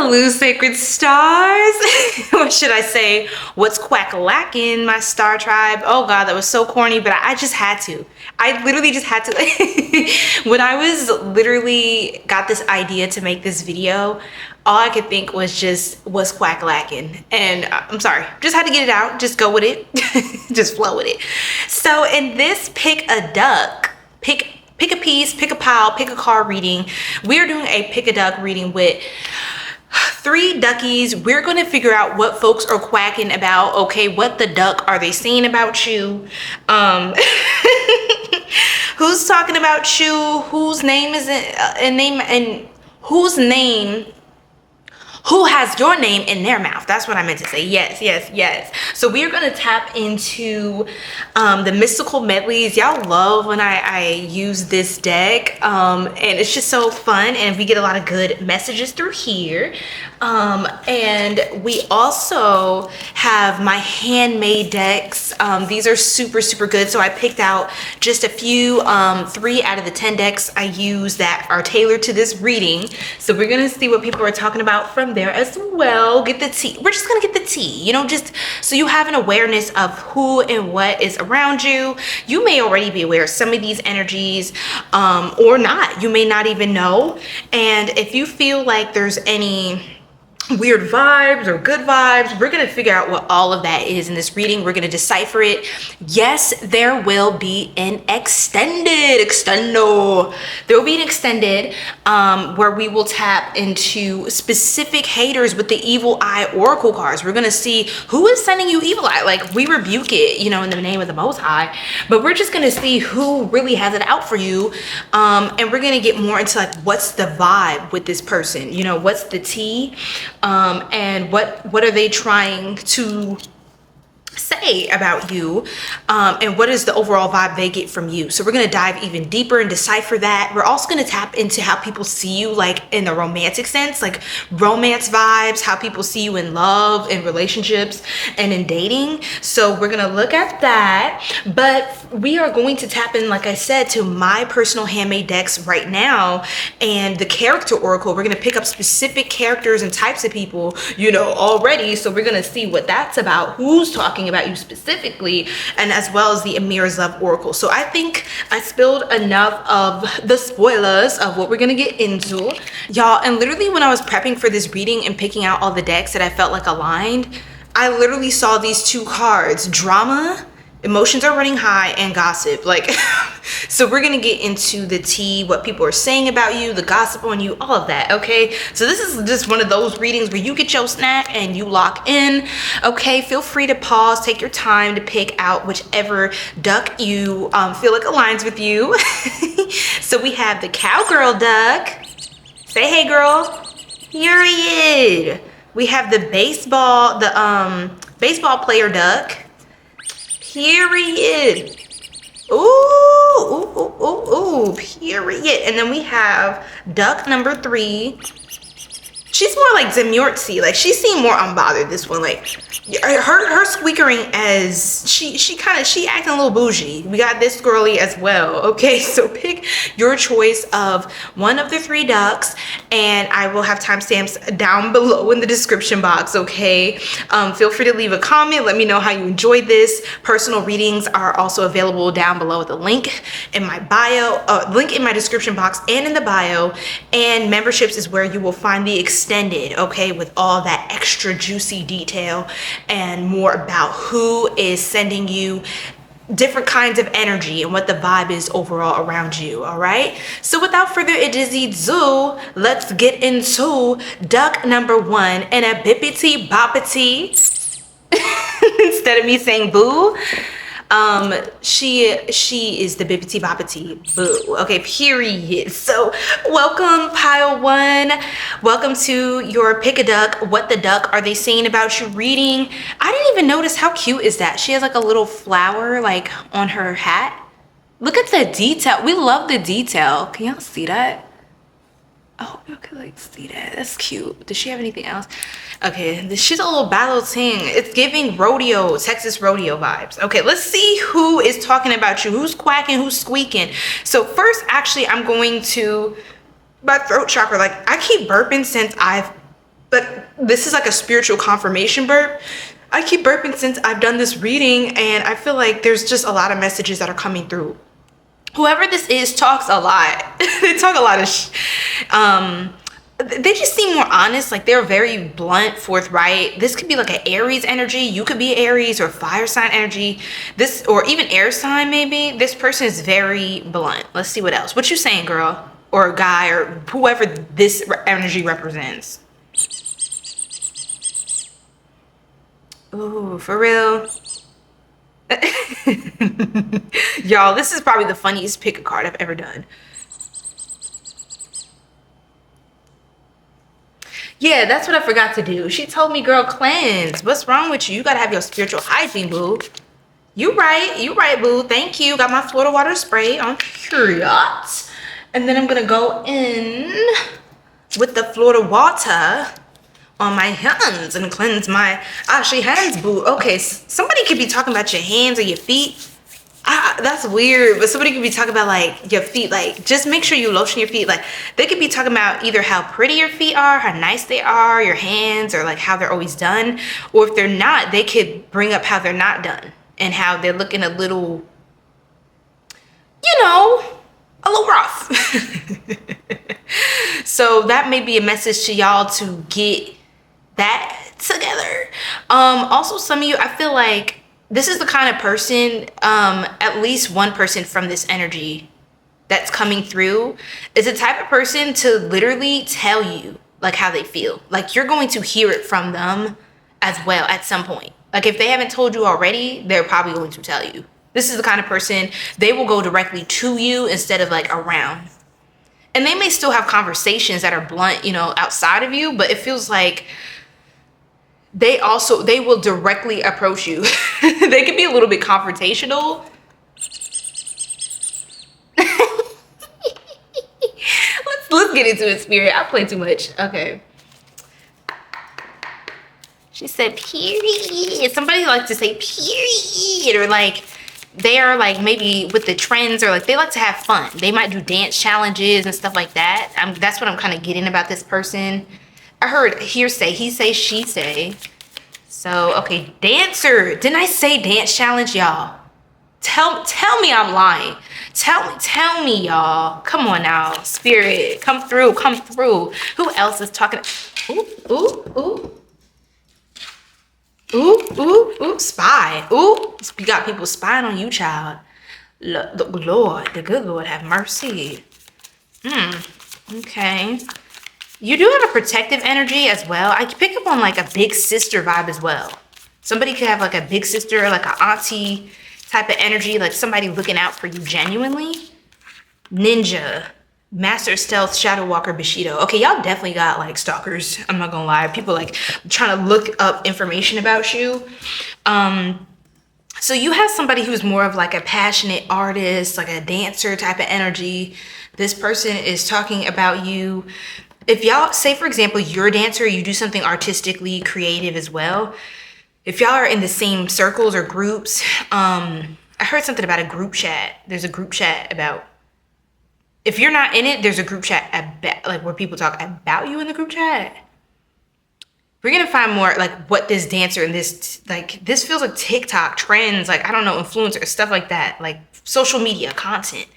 Hello, sacred stars. What should I say? What's quack-a-lackin', my star tribe? Oh God, that was so corny, but I just had to. I literally just had to. When I was literally got this idea to make this video, all I could think was just, what's quack-a-lackin'? And I'm sorry, just had to get it out. Just go with it. Just flow with it. So in this pick a duck, pick a piece, pick a pile, pick a card reading, we're doing a pick a duck reading with 3 duckies. We're going to figure out what folks are quacking about. Okay, what the duck are they saying about you? Who's talking about you? Whose name is a name, and whose name, who has your name in their mouth? That's what I meant to say. Yes, yes, yes. So we are going to tap into the mystical medleys. Y'all love when I use this deck, and it's just so fun, and we get a lot of good messages through here. And we also have my handmade decks. These are super, super good. So I picked out just a few, 3 out of the 10 decks I use that are tailored to this reading. So we're going to see what people are talking about from there as well. Get the tea. We're just gonna get the tea, you know, just so you have an awareness of who and what is around you. You may already be aware of some of these energies, or not. You may not even know. And if you feel like there's any weird vibes or good vibes, we're going to figure out what all of that is in this reading. We're going to decipher it. Yes, there will be an extendo. There will be an extended where we will tap into specific haters with the evil eye oracle cards. We're going to see who is sending you evil eye. Like, we rebuke it, you know, in the name of the Most High, but we're just going to see who really has it out for you. And we're going to get more into like, what's the vibe with this person? You know, what's the tea? And what are they trying to say about you, and what is the overall vibe they get from you. So we're going to dive even deeper and decipher that. We're also going to tap into how people see you, like in the romantic sense, like romance vibes, how people see you in love, in relationships, and in dating. So we're going to look at that, but we are going to tap in, like I said, to my personal handmade decks right now, and the character oracle. We're going to pick up specific characters and types of people, you know, already. So we're going to see what that's about, who's talking about you specifically, and as well as the Amir's Love Oracle. So I think I spilled enough of the spoilers of what we're gonna get into, y'all. And literally when I was prepping for this reading and picking out all the decks that I felt like aligned, I literally saw these 2 cards: drama, emotions are running high, and gossip. Like, so we're gonna get into the tea, what people are saying about you, the gossip on you, all of that. Okay, so this is just one of those readings where you get your snack and you lock in. Okay, feel free to pause, take your time to pick out whichever duck you feel like aligns with you. So we have the cowgirl duck. Say hey girl. Period. We have the baseball player duck. Period. Ooh, period. And then we have duck number 3. She's more like 𝘗𝑦𝘯𝘢. Like, she seemed more unbothered, this one. Like, her squeakering, as she acting a little bougie. We got this girly as well. Okay, so pick your choice of one of the 3 ducks, and I will have timestamps down below in the description box. Okay, feel free to leave a comment. Let me know how you enjoyed this. Personal readings are also available down below with a link in my bio, link in my description box and in the bio. And memberships is where you will find the extended, okay, with all that extra juicy detail and more about who is sending you different kinds of energy and what the vibe is overall around you. All right, so without further ado, let's get into duck number 1 and a bippity boppity. Instead of me saying boo, she is the bippity boppity boo. Okay, period. So welcome, pile 1. Welcome to your pick a duck. What the duck are they saying about you reading? I didn't even notice how cute is that. She has like a little flower like on her hat. Look at the detail. We love the detail. Can y'all see that? Oh, you can like see that. That's cute. Does she have anything else? Okay, she's a little battle ting. It's giving rodeo, Texas rodeo vibes. Okay, let's see who is talking about you. Who's quacking, who's squeaking. So first, actually, I'm going to my throat chakra. Like, I keep burping since I've but this is like a spiritual confirmation burp. I keep burping since I've done this reading, and I feel like there's just a lot of messages that are coming through. Whoever this is talks a lot. They talk a lot of they just seem more honest. Like, they're very blunt, forthright. This could be like an Aries energy. You could be Aries or fire sign energy. This, or even air sign maybe. This person is very blunt. Let's see what else. What you saying, girl? Or guy, or whoever this energy represents. Ooh, for real? Y'all, this is probably the funniest pick a card I've ever done. Yeah, that's what I forgot to do. She told me, girl, cleanse. What's wrong with you? You gotta have your spiritual hygiene, boo. You right, boo. Thank you. Got my Florida water spray on period. And then I'm gonna go in with the Florida water on my hands and cleanse my ashy hands, boo. Okay, somebody could be talking about your hands or your feet. That's weird, but somebody could be talking about like your feet. Like, just make sure you lotion your feet. Like, they could be talking about either how pretty your feet are, how nice they are, your hands, or like how they're always done. Or if they're not, they could bring up how they're not done and how they're looking a little, you know, a little rough. So that may be a message to y'all to get that together. Also, some of you, I feel like this is the kind of person, at least one person from this energy that's coming through is the type of person to literally tell you like how they feel. Like, you're going to hear it from them as well at some point. Like, if they haven't told you already, they're probably going to tell you. This is the kind of person, they will go directly to you instead of like around. And they may still have conversations that are blunt, you know, outside of you, but it feels like they will directly approach you. They can be a little bit confrontational. let's get into it, spirit. I play too much. Okay. She said period. Somebody likes to say period, or like they are like maybe with the trends, or like they like to have fun. They might do dance challenges and stuff like that. That's what I'm kind of getting about this person. I heard hearsay, he say, she say. So, okay, dancer. Didn't I say dance challenge, y'all? Tell me I'm lying. Tell me, y'all. Come on now, spirit. Come through. Who else is talking? Ooh, spy. Ooh, you got people spying on you, child. The good Lord have mercy. Okay. You do have a protective energy as well. I pick up on like a big sister vibe as well. Somebody could have like a big sister, like an auntie type of energy, like somebody looking out for you genuinely. Ninja, master stealth, shadow walker, 𝘭𝑚. Okay, y'all definitely got like stalkers. I'm not gonna lie. People like trying to look up information about you. So you have somebody who's more of like a passionate artist, like a dancer type of energy. This person is talking about you. If y'all, say for example, you're a dancer, you do something artistically creative as well. If y'all are in the same circles or groups, I heard something about a group chat. There's a group chat about, if you're not in it, there's a group chat about, like where people talk about you in the group chat. We're gonna find more like what this dancer and this, like this feels like TikTok trends, like I don't know, influencers, stuff like that, like social media content.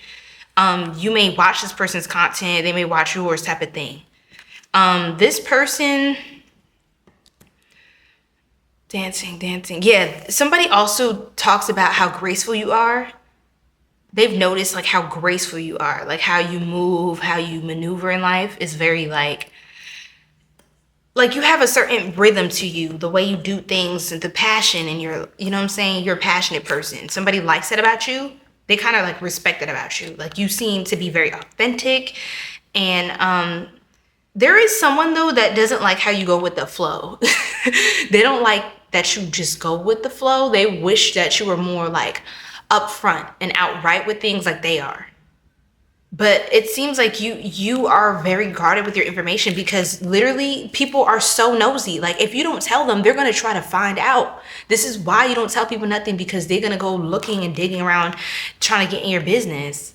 You may watch this person's content, they may watch yours type of thing. This person, dancing. Yeah, somebody also talks about how graceful you are. They've noticed like how graceful you are, like how you move, how you maneuver in life is very like you have a certain rhythm to you, the way you do things and the passion, and you're, you know what I'm saying? You're a passionate person. Somebody likes it about you. They kind of like respect it about you. Like you seem to be very authentic. And there is someone though that doesn't like how you go with the flow. They don't like that you just go with the flow. They wish that you were more like upfront and outright with things like they are. But it seems like you are very guarded with your information, because literally people are so nosy. Like if you don't tell them, they're going to try to find out. This is why you don't tell people nothing, because they're going to go looking and digging around trying to get in your business.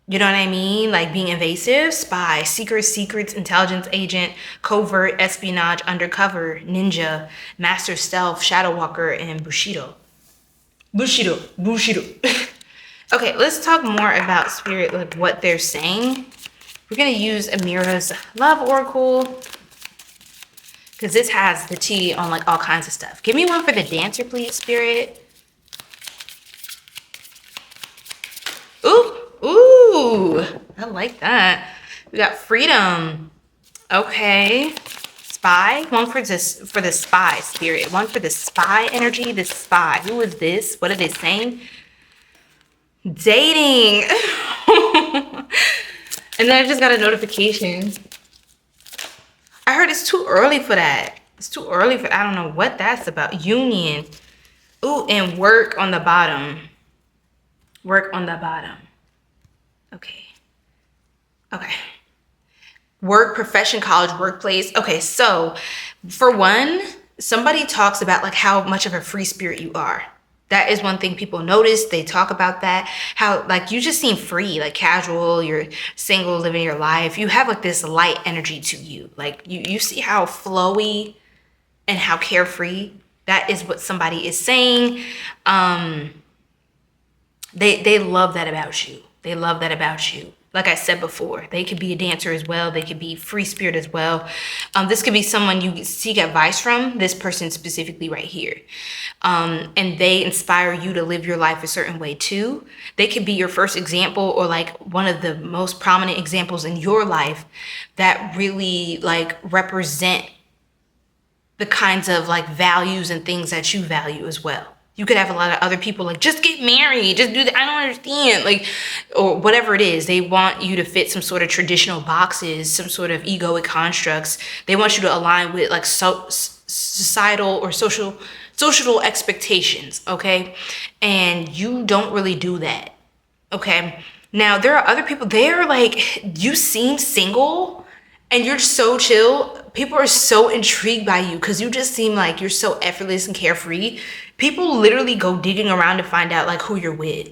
You know what I mean? Like being invasive, spy, secrets, intelligence agent, covert, espionage, undercover, ninja, master stealth, shadow walker, and Bushido. Bushido. Okay, let's talk more about spirit, like what they're saying. We're gonna use Amira's love oracle because this has the tea on like all kinds of stuff. Give me one for the dancer, please, spirit. Ooh, I like that. We got freedom. Okay. Spy. One for this, for the spy, spirit. One for the spy energy. The spy. Who is this? What are they saying? Dating. And then I just got a notification. I heard it's too early for that. It's too early for, I don't know what that's about. Union. Ooh, and work on the bottom. Work on the bottom. Okay. Work, profession, college, workplace. Okay, so for one, somebody talks about like how much of a free spirit you are. That is one thing people notice. They talk about that. How like you just seem free, like casual, you're single, living your life. You have like this light energy to you. Like you see how flowy and how carefree. That is what somebody is saying. They love that about you. They love that about you. Like I said before, they could be a dancer as well. They could be free spirit as well. This could be someone you seek advice from, this person specifically right here. And they inspire you to live your life a certain way too. They could be your first example or like one of the most prominent examples in your life that really like represent the kinds of like values and things that you value as well. You could have a lot of other people like, just get married, just do that. I don't understand. Like, or whatever it is. They want you to fit some sort of traditional boxes, some sort of egoic constructs. They want you to align with like societal or social expectations, okay? And you don't really do that, okay? Now, there are other people, they're like, you seem single and you're so chill. People are so intrigued by you because you just seem like you're so effortless and carefree. People literally go digging around to find out like who you're with.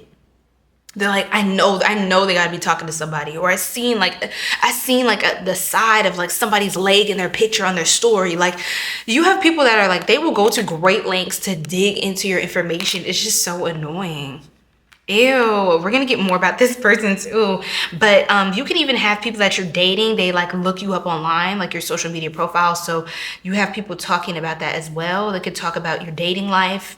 They're like, I know they gotta be talking to somebody. Or I seen like the side of like somebody's leg in their picture on their story. Like you have people that are like, they will go to great lengths to dig into your information. It's just so annoying. Ew, we're gonna get more about this person too. But you can even have people that you're dating, they like look you up online, like your social media profile. So you have people talking about that as well. They could talk about your dating life.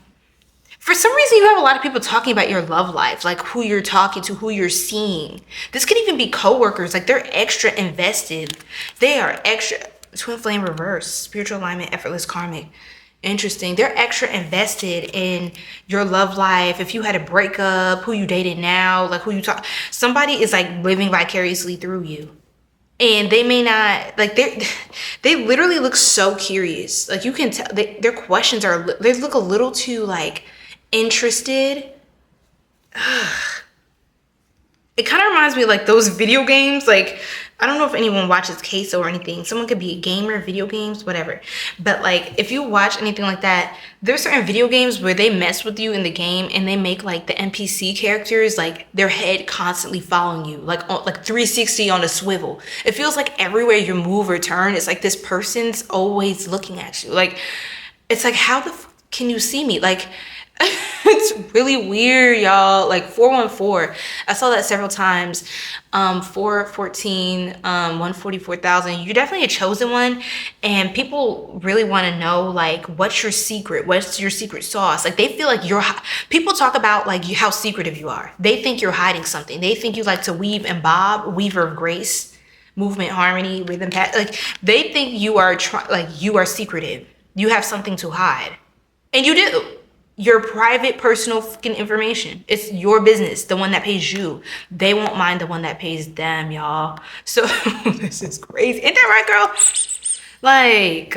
For some reason, you have a lot of people talking about your love life, like who you're talking to, who you're seeing. This could even be coworkers, like they're extra invested. They are extra, twin flame reverse, spiritual alignment, effortless karmic. Interesting. They're extra invested in your love life. If you had a breakup, who you dated now, like who you talk, somebody is like living vicariously through you. And they may not, like they literally look so curious. Like you can tell their questions are, they look a little too like interested. Ugh. It kind of reminds me of like those video games. Like, I don't know if anyone watches 𝐒𝐥 or anything. Someone could be a gamer, video games, whatever. But like, if you watch anything like that, there's certain video games where they mess with you in the game and they make like the NPC characters, like their head constantly following you, like 360 on a swivel. It feels like everywhere you move or turn, it's like this person's always looking at you. Like, it's like, how the f can you see me? Like, it's really weird, y'all. Like 414, I saw that several times. 414, 144,000. You're definitely a chosen one, and people really want to know like what's your secret, what's your secret sauce. Like they feel like people talk about like how secretive you are. They think you're hiding something. They think you like to weave and bob, weaver of grace, movement, harmony, rhythm, like they think you are you are secretive. You have something to hide, and you do. Your private, personal fucking information. It's your business, the one that pays you. They won't mind the one that pays them, y'all. So this is crazy. Ain't that right, girl? Like,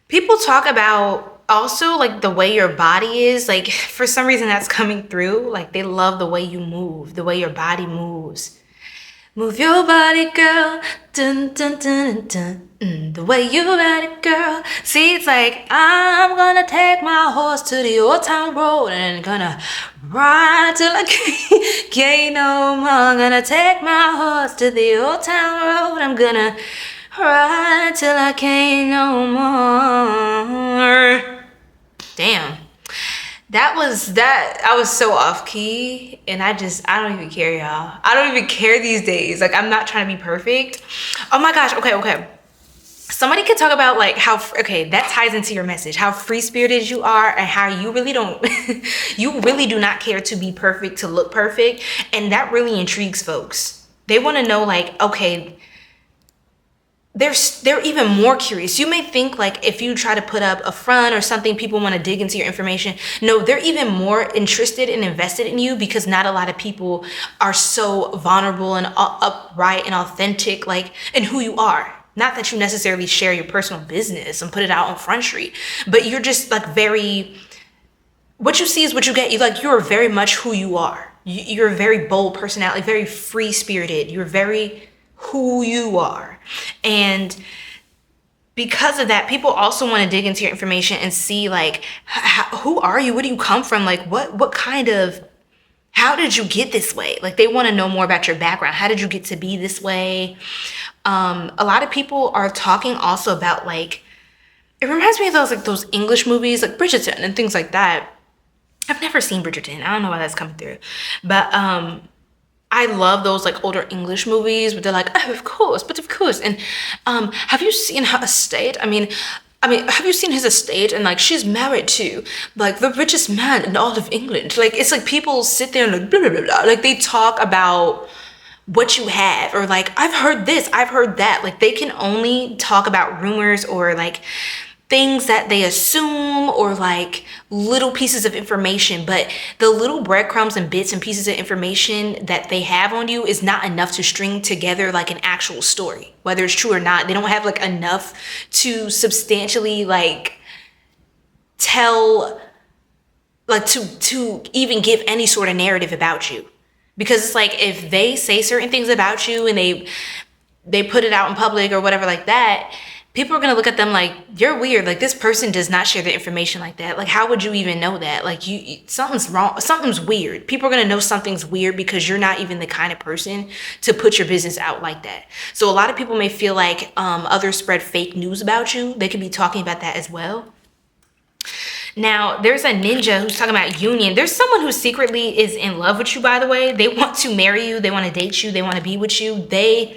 people talk about also like the way your body is. Like for some reason that's coming through. Like they love the way you move, the way your body moves. Move your body, girl. Dun, dun, dun, dun, dun. The way you ride it, girl. See, it's like, I'm gonna take my horse to the old town road and gonna ride till I can't no more. I'm gonna take my horse to the old town road. I'm gonna ride till I can't no more. Damn. That was that. I was so off key, and I don't even care, y'all. I don't even care these days. Like, I'm not trying to be perfect. Oh my gosh. Okay. Somebody could talk about like how, okay, that ties into your message, how free-spirited you are and how you really don't, you really do not care to be perfect, to look perfect. And that really intrigues folks. They want to know like, okay, they're even more curious. You may think like if you try to put up a front or something, people want to dig into your information. No, they're even more interested and invested in you because not a lot of people are so vulnerable and upright and authentic, like in who you are. Not that you necessarily share your personal business and put it out on Front Street, but you're just like very, what you see is what you get. You're very much who you are. You're a very bold personality, very free-spirited. You're very who you are. And because of that, people also want to dig into your information and see like, who are you? Where do you come from? Like what kind of, how did you get this way? Like they want to know more about your background. How did you get to be this way? A lot of people are talking also about like, it reminds me of those English movies like Bridgerton and things like that. I've never seen Bridgerton. I don't know why that's coming through, but I love those like older English movies where they're like, oh, of course, but of course. And have you seen her estate? I mean, have you seen his estate? And like, she's married to like the richest man in all of England. Like, it's like people sit there and like, blah, blah, blah, blah. Like they talk about what you have, or like, I've heard this, I've heard that. Like they can only talk about rumors or like things that they assume or like little pieces of information, but the little breadcrumbs and bits and pieces of information that they have on you is not enough to string together like an actual story, whether it's true or not. They don't have like enough to substantially like tell, like to even give any sort of narrative about you. Because it's like, if they say certain things about you and they put it out in public or whatever like that, people are going to look at them like, you're weird. Like, this person does not share the information like that. Like, how would you even know that? Like, something's wrong. Something's weird. People are going to know something's weird because you're not even the kind of person to put your business out like that. So a lot of people may feel like others spread fake news about you. They could be talking about that as well. Now, there's a ninja who's talking about union. There's someone who secretly is in love with you, by the way. They want to marry you. They want to date you. They want to be with you. They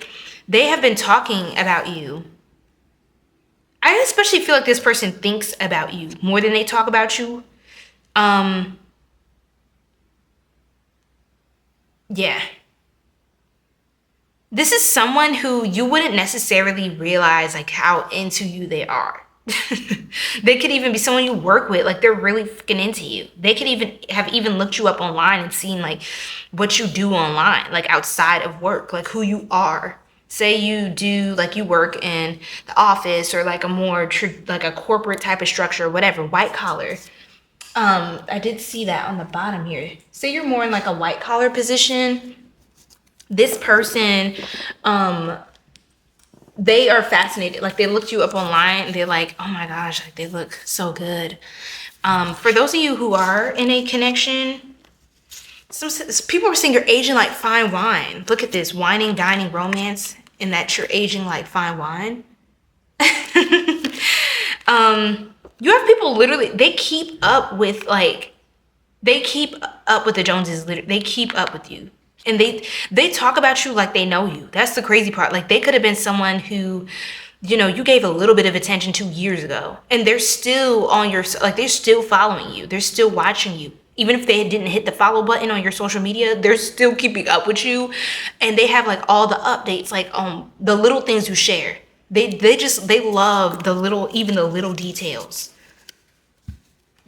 have been talking about you. I especially feel like this person thinks about you more than they talk about you. Yeah. This is someone who you wouldn't necessarily realize like how into you they are. They could even be someone you work with, like they're really freaking into you. They could even looked you up online and seen like what you do online, like outside of work, like who you are. Say you do, like you work in the office or like a more like a corporate type of structure or whatever, white collar. I did see that on the bottom here. Say you're more in like a white collar position. This person, they are fascinated. Like they looked you up online and they're like, oh my gosh, like they look so good. For those of you who are in a connection, some people are saying you're aging like fine wine. Look at this, whining, dining, romance, and that you're aging like fine wine. You have people literally, they keep up with the Joneses. They keep up with you. And they talk about you like they know you. That's the crazy part. Like they could have been someone who, you know, you gave a little bit of attention to years ago. And they're still on your, like they're still following you. They're still watching you. Even if they didn't hit the follow button on your social media, they're still keeping up with you. And they have like all the updates, like the little things you share. They love even the little details.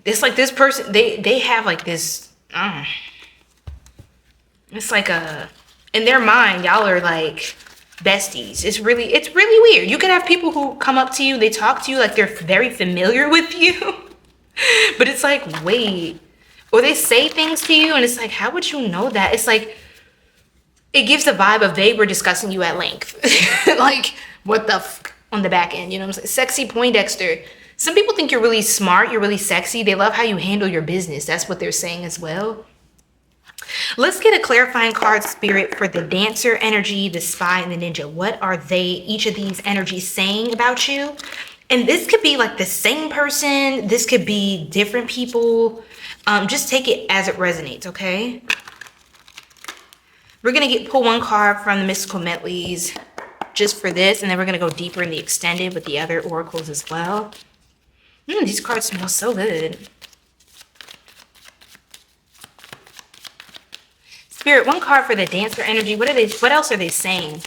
It's like this person, they have like this, it's like in their mind, y'all are like besties. It's really weird. You can have people who come up to you, they talk to you like they're very familiar with you. But it's like, wait. Or they say things to you and it's like, how would you know that? It's like, it gives the vibe of they were discussing you at length. Like, what the f on the back end, you know what I'm saying? Sexy Poindexter. Some people think you're really smart, you're really sexy. They love how you handle your business. That's what they're saying as well. Let's get a clarifying card, Spirit, for the Dancer energy, the Spy, and the Ninja. What are each of these energies saying about you? And this could be like the same person. This could be different people. Just take it as it resonates, okay? We're going to pull one card from the Mystical Medleys just for this, and then we're going to go deeper in the extended with the other oracles as well. These cards smell so good. Spirit, one card for the Dancer energy. What else are they saying?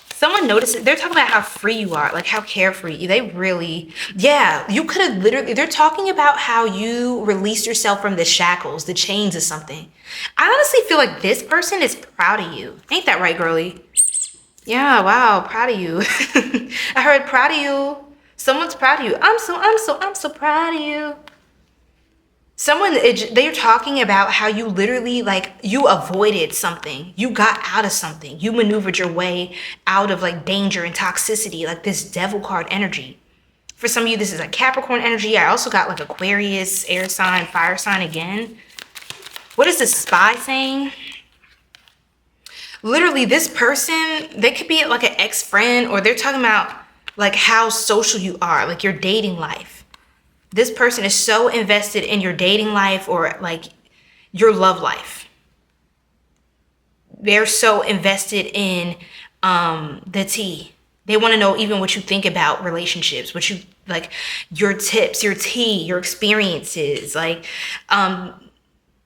Someone notices, they're talking about how free you are, like how carefree. They really, yeah, you could have literally, they're talking about how you released yourself from the shackles, the chains of something. I honestly feel like this person is proud of you. Ain't that right, girly? Yeah, wow, proud of you. I heard proud of you. Someone's proud of you. I'm so proud of you. They're talking about how you literally, like, you avoided something. You got out of something. You maneuvered your way out of like danger and toxicity, like this Devil card energy. For some of you, this is like Capricorn energy. I also got like Aquarius, air sign, fire sign again. What is the Spy saying? Literally, this person, they could be like an ex-friend, or they're talking about like how social you are, like your dating life. This person is so invested in your dating life or like your love life. They're so invested in the tea. They want to know even what you think about relationships, what you like, your tips, your tea, your experiences, like all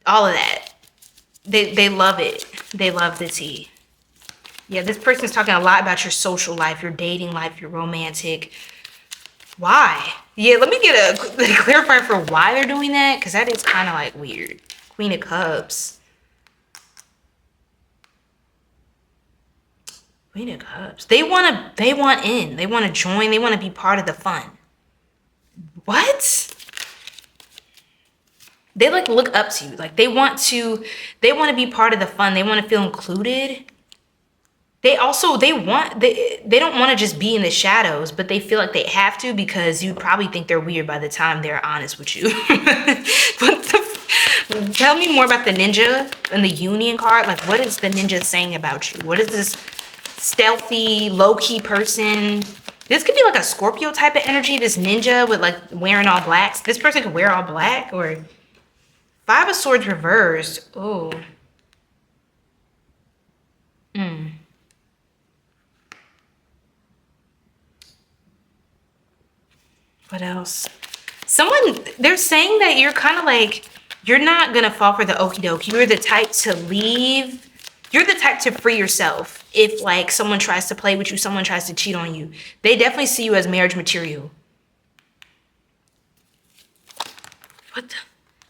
of that. They love it. They love the tea. Yeah, this person's talking a lot about your social life, your dating life, your romantic. Why? Yeah, let me get a clarifier for why they're doing that, because that is kind of like weird. Queen of Cups. Queen of Cups. They want in. They want to join. They want to be part of the fun. What? They like look up to you. Like they want to be part of the fun. They want to feel included. They don't want to just be in the shadows, but they feel like they have to because you probably think they're weird by the time they're honest with you. Tell me more about the Ninja and the Union card. Like, what is the Ninja saying about you? What is this stealthy, low-key person? This could be like a Scorpio type of energy, this Ninja with like wearing all blacks. This person could wear all black, or Five of Swords reversed. Oh. What else? They're saying that you're kind of like, you're not going to fall for the okie doke. You're the type to leave. You're the type to free yourself if like someone tries to play with you, someone tries to cheat on you. They definitely see you as marriage material. What the?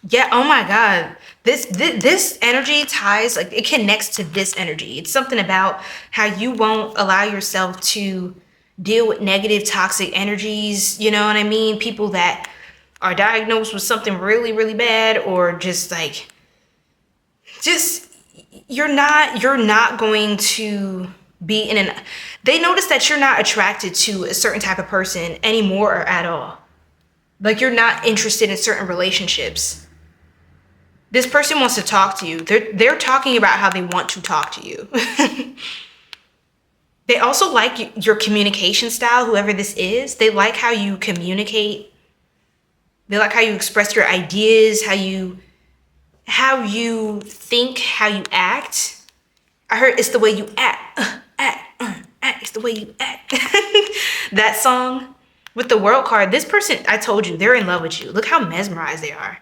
Yeah, oh my God. This energy ties, like it connects to this energy. It's something about how you won't allow yourself to deal with negative, toxic energies. You know what I mean? People that are diagnosed with something really, really bad, or just like, you're not going to be in an, they notice that you're not attracted to a certain type of person anymore or at all. Like you're not interested in certain relationships. This person wants to talk to you. They're talking about how they want to talk to you. They also like your communication style, whoever this is. They like how you communicate. They like how you express your ideas, how you think, how you act. I heard it's the way you act. It's the way you act. That song with the World card. This person, I told you, they're in love with you. Look how mesmerized they are.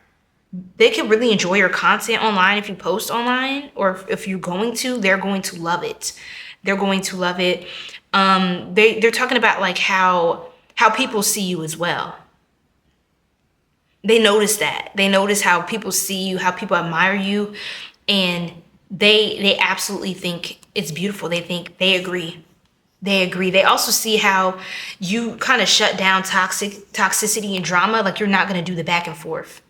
They can really enjoy your content online if you post online, or if you're going to, they're going to love it. They're going to love it. They're talking about like how people see you as well. They notice that. They notice how people see you, how people admire you, and they absolutely think it's beautiful. They agree. They also see how you kind of shut down toxicity and drama. Like you're not going to do the back and forth.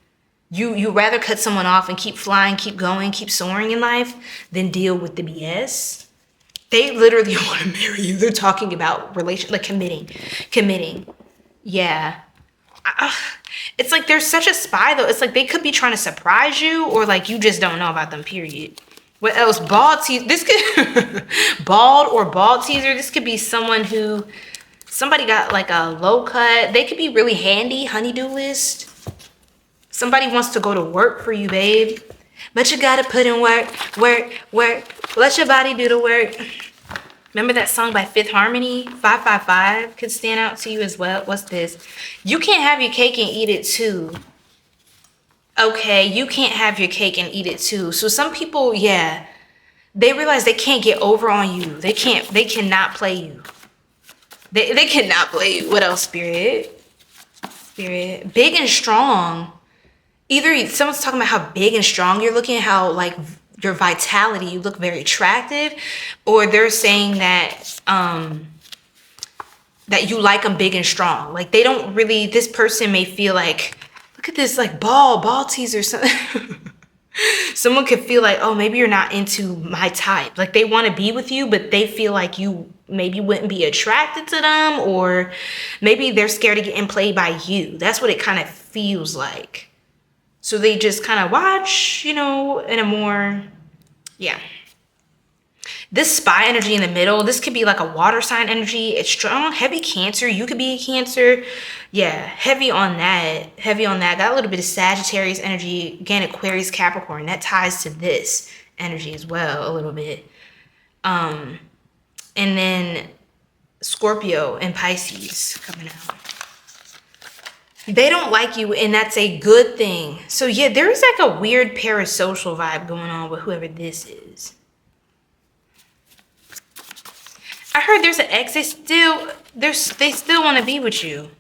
You rather cut someone off and keep flying, keep going, keep soaring in life than deal with the BS. They literally want to marry you. They're talking about committing. Yeah. It's like there's such a spy though. It's like they could be trying to surprise you, or like you just don't know about them, period. What else? Bald teaser. This could bald or bald teaser. This could be someone who, somebody got like a low cut. They could be really handy, honey-do list. Somebody wants to go to work for you, babe. But you gotta put in work, work, work. Let your body do the work. Remember that song by Fifth Harmony? 555 could stand out to you as well. What's this? You can't have your cake and eat it too. Okay, you can't have your cake and eat it too. So some people, yeah, they realize they can't get over on you. They cannot play you. They cannot play you. What else, Spirit? Spirit. Big and strong. Either someone's talking about how big and strong you're looking, how like your vitality, you look very attractive, or they're saying that that you like them big and strong. Like they don't really, this person may feel like, look at this like ball teaser. Someone could feel like, oh, maybe you're not into my type. Like they want to be with you, but they feel like you maybe wouldn't be attracted to them, or maybe they're scared of getting played by you. That's what it kind of feels like. So they just kind of watch, you know, in a more, yeah. This spy energy in the middle, this could be like a water sign energy. It's strong, heavy Cancer. You could be a Cancer. Yeah, heavy on that. Heavy on that. Got a little bit of Sagittarius energy. Again, Aquarius, Capricorn. That ties to this energy as well a little bit. And then Scorpio and Pisces coming out. They don't like you, and that's a good thing. So yeah, there's like a weird parasocial vibe going on with whoever this is. I heard there's an ex. They still want to be with you.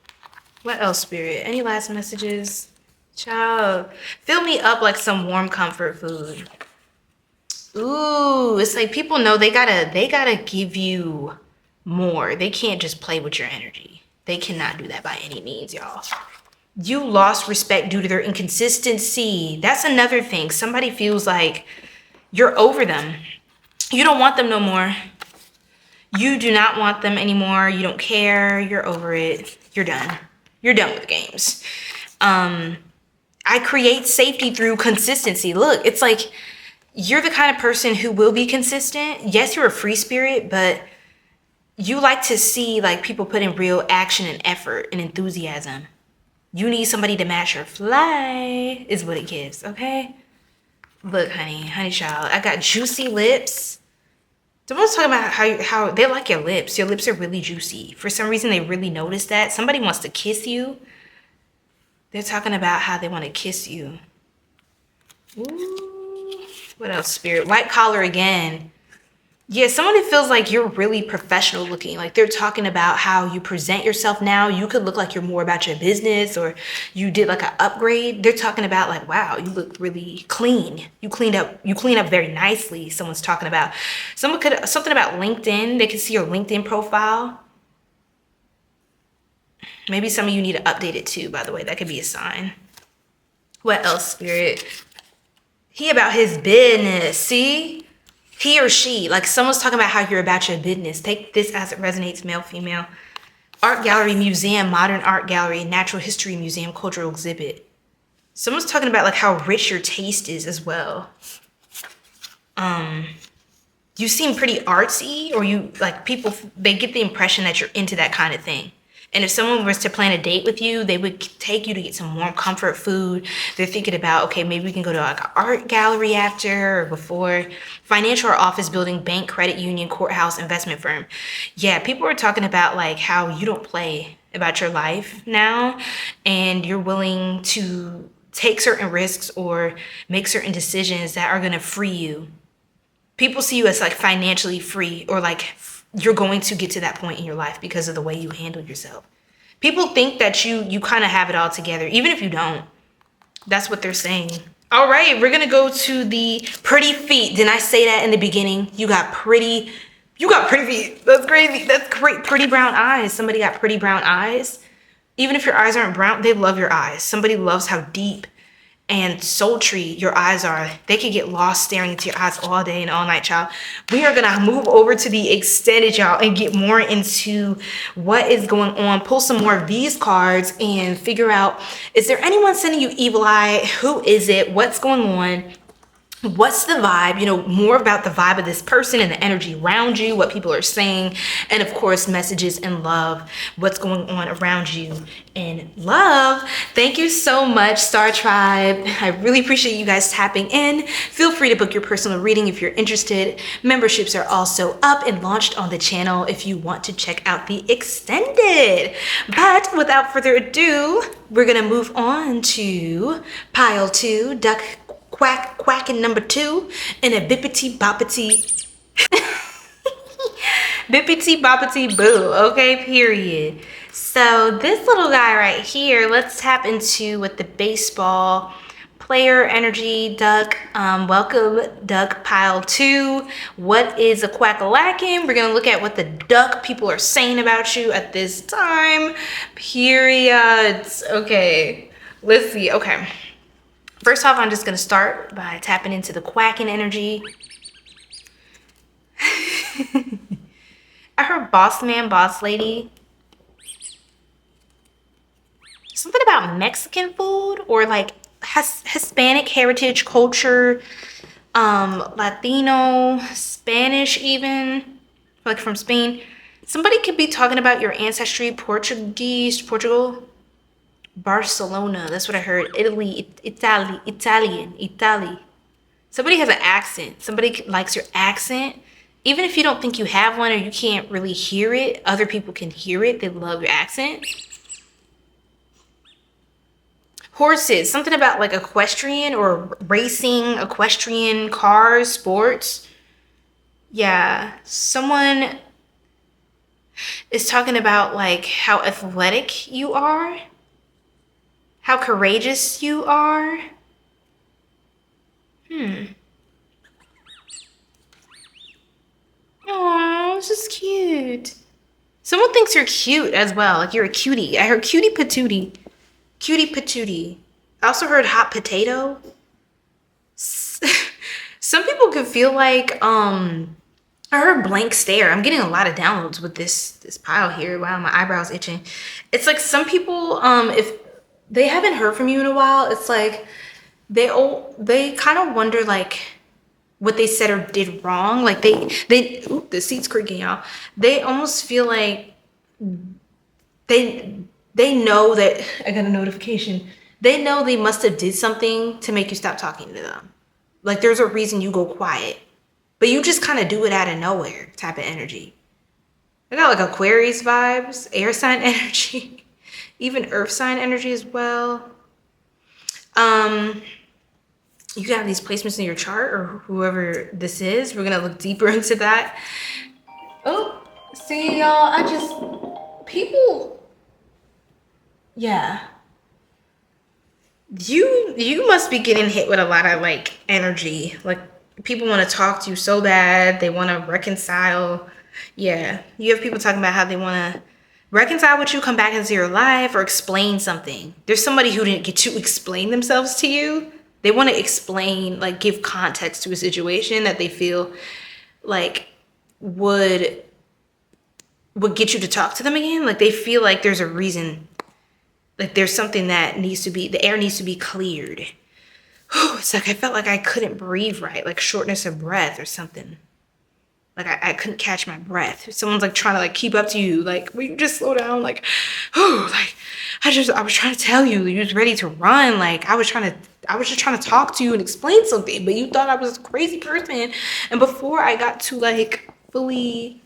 What else, Spirit? Any last messages? Child, fill me up like some warm comfort food. Ooh, it's like people know they gotta give you more. They can't just play with your energy. They cannot do that by any means, y'all. You lost respect due to their inconsistency. That's another thing. Somebody feels like you're over them. You don't want them no more. You do not want them anymore. You don't care. You're over it. You're done. You're done with the games. I create safety through consistency. Look, it's like you're the kind of person who will be consistent. Yes, you're a free spirit, but you like to see like people put in real action and effort and enthusiasm. You need somebody to match your fly is what it gives, okay? Look, honey child, I got juicy lips. Someone's talking about how they like your lips. Your lips are really juicy. For some reason, they really notice that. Somebody wants to kiss you. They're talking about how they want to kiss you. Ooh. What else, Spirit? White collar again. Yeah, someone who feels like you're really professional looking. Like they're talking about how you present yourself now. You could look like you're more about your business, or you did like an upgrade. They're talking about like, wow, you look really clean. You clean up very nicely. Someone's talking about something about LinkedIn. They can see your LinkedIn profile. Maybe some of you need to update it too, by the way. That could be a sign. What else, Spirit? He about his business. See? He or she, like someone's talking about how you're about your business. Take this as it resonates, male, female. Art gallery, museum, modern art gallery, natural history museum, cultural exhibit. Someone's talking about like how rich your taste is as well. You seem pretty artsy, or you like people, they get the impression that you're into that kind of thing. And if someone was to plan a date with you, they would take you to get some warm comfort food. They're thinking about, okay, maybe we can go to like an art gallery after or before. Financial or office building, bank, credit union, courthouse, investment firm. Yeah, people are talking about like how you don't play about your life now, and you're willing to take certain risks or make certain decisions that are going to free you. People see you as like financially free, or like you're going to get to that point in your life because of the way you handle yourself. People think that you kind of have it all together, even if you don't. That's what they're saying. All right, we're going to go to the pretty feet. Didn't I say that in the beginning? You got pretty feet. That's crazy. That's great. Pretty brown eyes. Somebody got pretty brown eyes. Even if your eyes aren't brown, they love your eyes. Somebody loves how deep and sultry your eyes are. They could get lost staring into your eyes all day and all night, child. We are gonna move over to the extended, y'all, and get more into what is going on. Pull some more of these cards and figure out, is there anyone sending you evil eye? Who is it? What's going on? What's the vibe? You know, more about the vibe of this person and the energy around you, what people are saying, and of course, messages and love, what's going on around you in love. Thank you so much, Star Tribe. I really appreciate you guys tapping in. Feel free to book your personal reading if you're interested. Memberships are also up and launched on the channel if you want to check out the extended. But without further ado, we're gonna move on to pile 2, duck quacking number 2, and a bippity boppity bippity boppity boo. Okay, period. So this little guy right here, let's tap into what the baseball player energy duck. Welcome, duck pile 2. What is a quack-a-lackin'? We're gonna look at what the duck people are saying about you at this time, period. Okay, let's see. Okay, first off, I'm just gonna start by tapping into the quacking energy. I heard boss man, boss lady. Something about Mexican food or like Hispanic heritage culture, Latino, Spanish even, like from Spain. Somebody could be talking about your ancestry, Portugal. Barcelona, that's what I heard. Italy, Italy. Somebody has an accent. Somebody likes your accent. Even if you don't think you have one or you can't really hear it, other people can hear it. They love your accent. Horses, something about like equestrian or racing, equestrian, cars, sports. Yeah, someone is talking about like how athletic you are. How courageous you are. Oh, this is cute. Someone thinks you're cute as well. Like you're a cutie. I heard cutie patootie. Cutie patootie. I also heard hot potato. Some people could feel like, I heard blank stare. I'm getting a lot of downloads with this pile here. Wow, my eyebrows itching. It's like some people, if they haven't heard from you in a while, it's like they kind of wonder like what they said or did wrong. Like ooh, the seat's creaking, y'all. They almost feel like they know that I got a notification. They know they must have did something to make you stop talking to them. Like there's a reason you go quiet, but you just kind of do it out of nowhere type of energy. I got like Aquarius vibes, air sign energy. Even earth sign energy as well. You can have these placements in your chart or whoever this is. We're gonna look deeper into that. Oh, see y'all, people, yeah. You must be getting hit with a lot of like energy. Like people wanna talk to you so bad. They wanna reconcile. Yeah, you have people talking about how they wanna reconcile with you, come back into your life, or explain something. There's somebody who didn't get to explain themselves to you. They want to explain, like give context to a situation that they feel like would get you to talk to them again. Like they feel like there's a reason, like there's something that needs to be, the air needs to be cleared. It's like I felt like I couldn't breathe right, like shortness of breath or something. Like I couldn't catch my breath. Someone's like trying to like keep up to you. Like, will you just slow down? Like, like I was trying to tell you, you was ready to run. Like I was just trying to talk to you and explain something, but you thought I was a crazy person. And before I got to like fully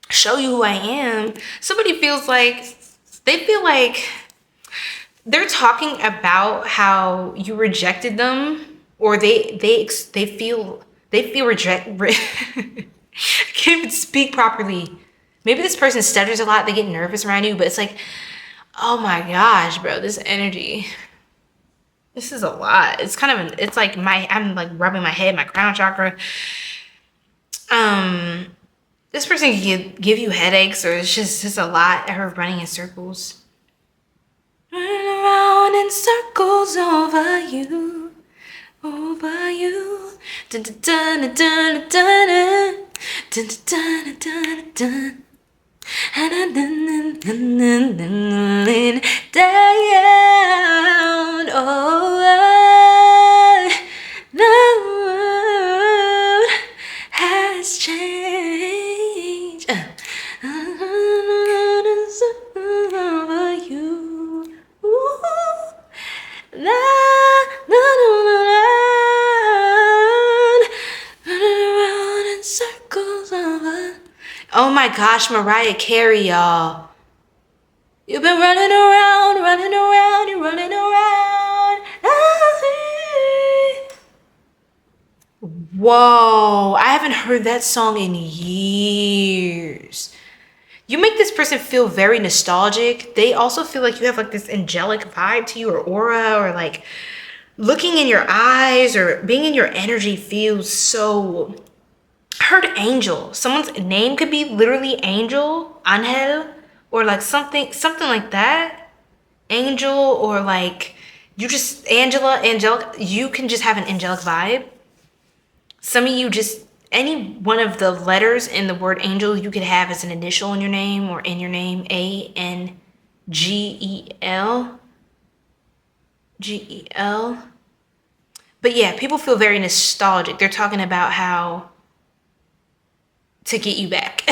show you who I am, somebody feels like, they feel like they're talking about how you rejected them, or they feel I can't even speak properly. Maybe this person stutters a lot. They get nervous around you, but it's like, oh my gosh, bro, this energy. This is a lot. It's kind of, it's like I'm like rubbing my head, my crown chakra. This person can give you headaches, or it's just a lot. I heard running in circles. Running around in circles over you, over you. Dun dun dun dun dun dun dun dun dun. Down, oh, the world has changed. Over you. Around in circles over. Oh my gosh, Mariah Carey, y'all. You've been running around, running around, and running around. Whoa, I haven't heard that song in years. You make this person feel very nostalgic. They also feel like you have like this angelic vibe to you, or aura, or like looking in your eyes or being in your energy feels so... I heard angel. Someone's name could be literally Angel, Angel, or like something like that. Angel, or like you just angelic. You can just have an angelic vibe. Some of you just, any one of the letters in the word angel you could have as an initial in your name or in your name. ANGEL. GEL. But yeah, people feel very nostalgic. They're talking about how to get you back.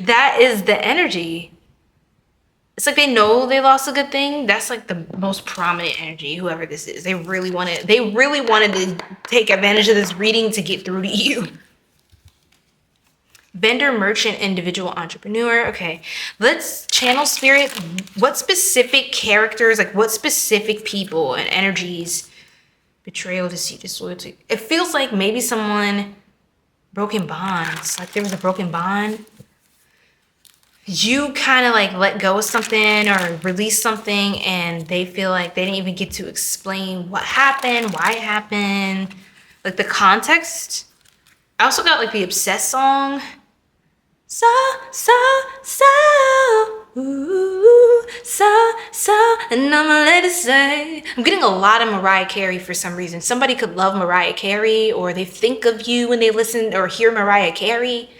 That is the energy. It's like they know they lost a good thing. That's like the most prominent energy, whoever this is. They really wanted to take advantage of this reading to get through to you. Vendor, merchant, individual, entrepreneur. Okay, let's channel spirit. What specific characters, like what specific people and energies, betrayal, deceit, disloyalty. It feels like maybe someone, broken bonds, like there was a broken bond. You kind of like let go of something or release something, and they feel like they didn't even get to explain what happened, why it happened, like the context. I also got like the Obsessed song. So, ooh, so, and I'ma let it say. I'm getting a lot of Mariah Carey for some reason. Somebody could love Mariah Carey, or they think of you when they listen or hear Mariah Carey.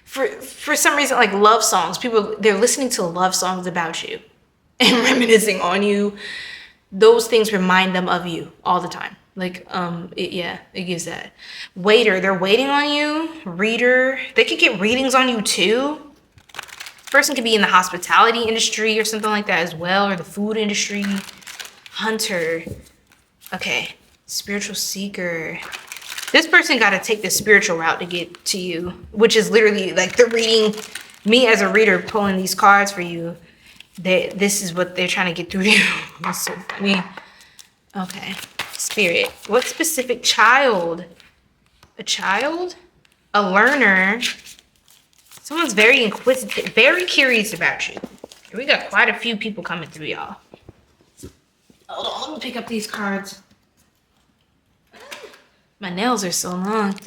For some reason, like love songs, people, they're listening to love songs about you and reminiscing on you. Those things remind them of you all the time. Like, it gives that. Waiter, they're waiting on you. Reader, they could get readings on you too. Person could be in the hospitality industry or something like that as well, or the food industry. Hunter, okay. Spiritual seeker. This person got to take the spiritual route to get to you, which is literally like they're reading, me as a reader pulling these cards for you. This is what they're trying to get through to you. That's so funny. Okay. Spirit. What specific child? A child? A learner? Someone's very inquisitive, very curious about you. We got quite a few people coming through, y'all. Hold on, let me pick up these cards. My nails are so long.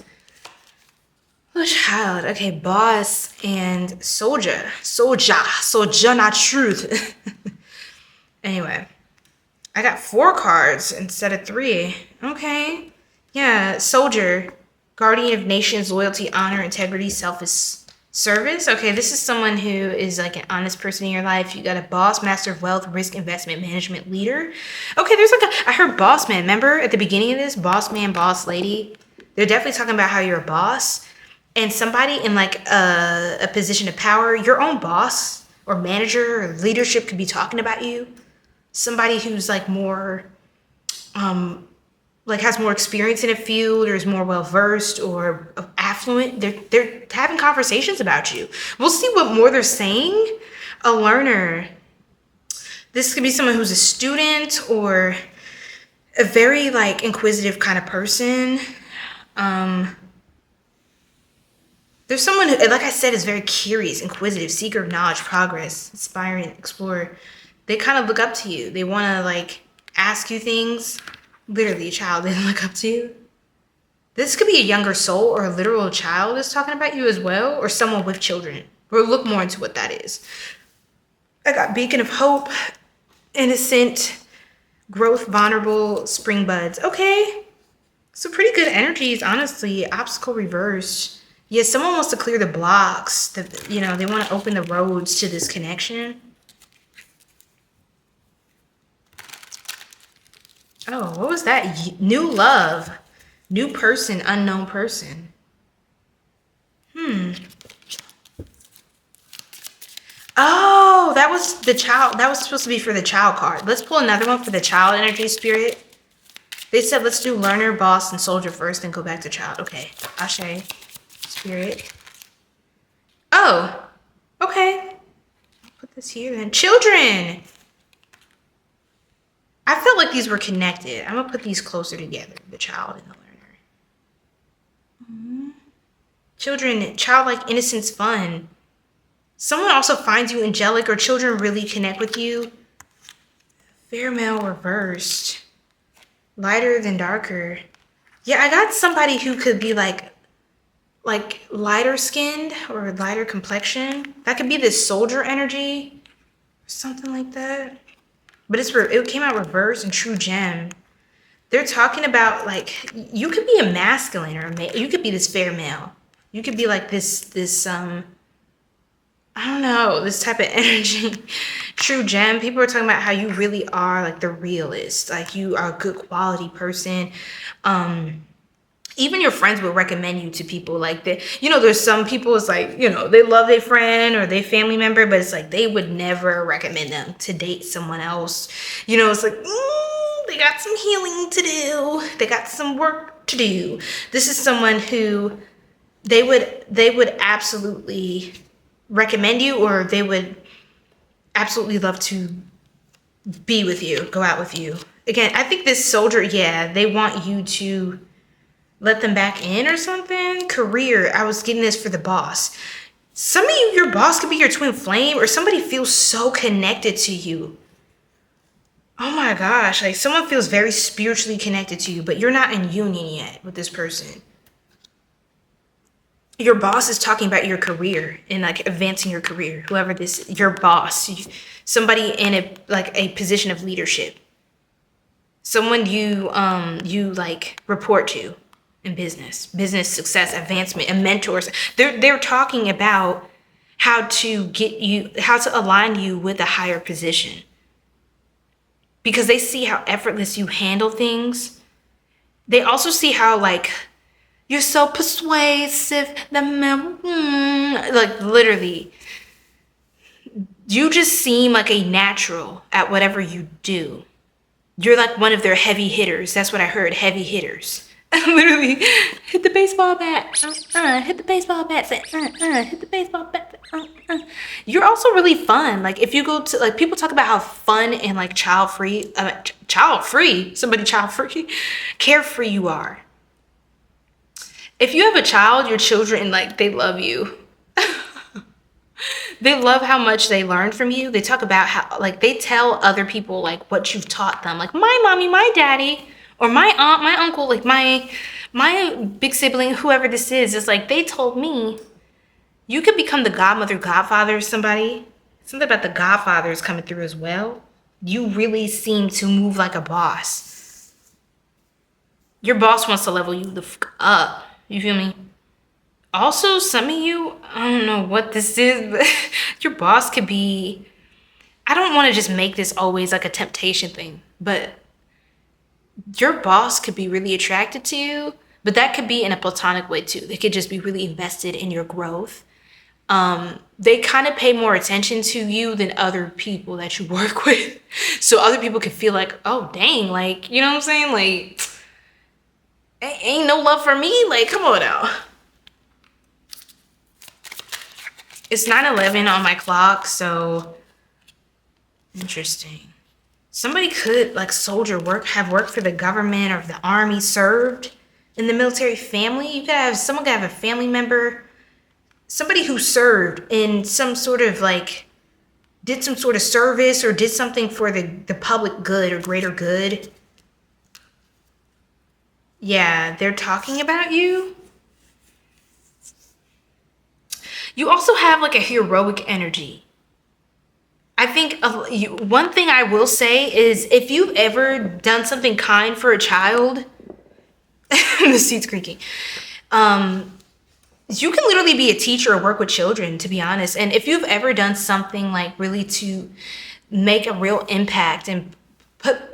Oh, child. Okay, boss and soldier. Soldier, not truth. Anyway, I got 4 cards instead of 3. Okay. Yeah, soldier. Guardian of nations, loyalty, honor, integrity, selfless service. Okay, this is someone who is like an honest person in your life. You got a boss, master of wealth, risk, investment, management, leader. Okay, there's like I heard boss man. Remember at the beginning of this, boss man, boss lady. They're definitely talking about how you're a boss and somebody in like a position of power, your own boss or manager or leadership could be talking about you. Somebody who's like more, like has more experience in a field or is more well-versed or affluent. They're having conversations about you. We'll see what more they're saying. A learner. This could be someone who's a student or a very like inquisitive kind of person. There's someone who, like I said, is very curious, inquisitive, seeker of knowledge, progress, inspiring, explorer. They kind of look up to you. They want to like ask you things. Literally a child, they look up to you. This could be a younger soul or a literal child is talking about you as well, or someone with children. We'll look more into what that is. I got beacon of hope, innocent, Growth, vulnerable, spring buds. Okay. So pretty good energies, honestly. Obstacle reversed. Yeah, someone wants to clear the blocks. That, you know, they want to open the roads to this connection. Oh, what was that? New love. New person, unknown person. Oh, that was the child. That was supposed to be for the child card. Let's pull another one for the child energy spirit. They said let's do learner, boss, and soldier first, then go back to child. Okay. Ashe. Spirit. Oh. Okay. Put this here then. Children. I felt like these were connected. I'm going to put these closer together. The child and the learner. Children, childlike innocence, fun. Someone also finds you angelic, or children really connect with you. Fair male reversed. Lighter than darker. Yeah, I got somebody who could be like lighter skinned or lighter complexion. That could be this soldier energy or something like that. But it came out reversed and true gem. They're talking about like, you could be a masculine or a male. You could be this fair male. You could be like this I don't know, this type of energy. True gem. People are talking about how you really are like the realist. Like you are a good quality person. Even your friends will recommend you to people like that. You know, there's some people, it's like, you know, they love their friend or their family member, but it's like they would never recommend them to date someone else. You know, it's like, they got some healing to do. They got some work to do. This is someone who they would absolutely recommend you, or they would absolutely love to be with you, go out with you. Again, I think this soldier, yeah, they want you to let them back in or something. Career, I was getting this for the boss. Some of you, your boss could be your twin flame, or somebody feels so connected to you. Oh my gosh, like someone feels very spiritually connected to you, but you're not in union yet with this person. Your boss is talking about your career and like advancing your career. Whoever this, your boss, somebody in a position of leadership, someone you like report to in business success, advancement, and mentors. They're talking about how to align you with a higher position, because they see how effortless you handle things. They also see how like you're so persuasive, like literally, you just seem like a natural at whatever you do. You're like one of their heavy hitters. That's what I heard, heavy hitters. Literally, hit the baseball bat, hit the baseball bat, say, hit the baseball bat. You're also really fun. Like if you go to, like people talk about how fun and like child-free, carefree you are. If you have a child, your children, like, they love you. They love how much they learn from you. They talk about how, like, they tell other people, like, what you've taught them. Like, my mommy, my daddy, or my aunt, my uncle, like, my big sibling, whoever this is like, they told me, you could become the godmother, godfather of somebody. Something about the godfather is coming through as well. You really seem to move like a boss. Your boss wants to level you the fuck up. You feel me? Also, some of you, I don't know what this is, but your boss could be, I don't want to just make this always like a temptation thing, but your boss could be really attracted to you, but that could be in a platonic way too. They could just be really invested in your growth. They kind of pay more attention to you than other people that you work with. So other people can feel like, oh, dang, like, you know what I'm saying? Like, ain't no love for me. Like, come on now. It's 9/11 on my clock, so interesting. Somebody could, like, have worked for the government or the army, served in the military family. Someone could have a family member, somebody who served in some sort of, like, did some sort of service or did something for the public good or greater good. Yeah, they're talking about you. You also have like a heroic energy. I think one thing I will say is if you've ever done something kind for a child, the seat's creaking. You can literally be a teacher or work with children, to be honest. And if you've ever done something like really to make a real impact and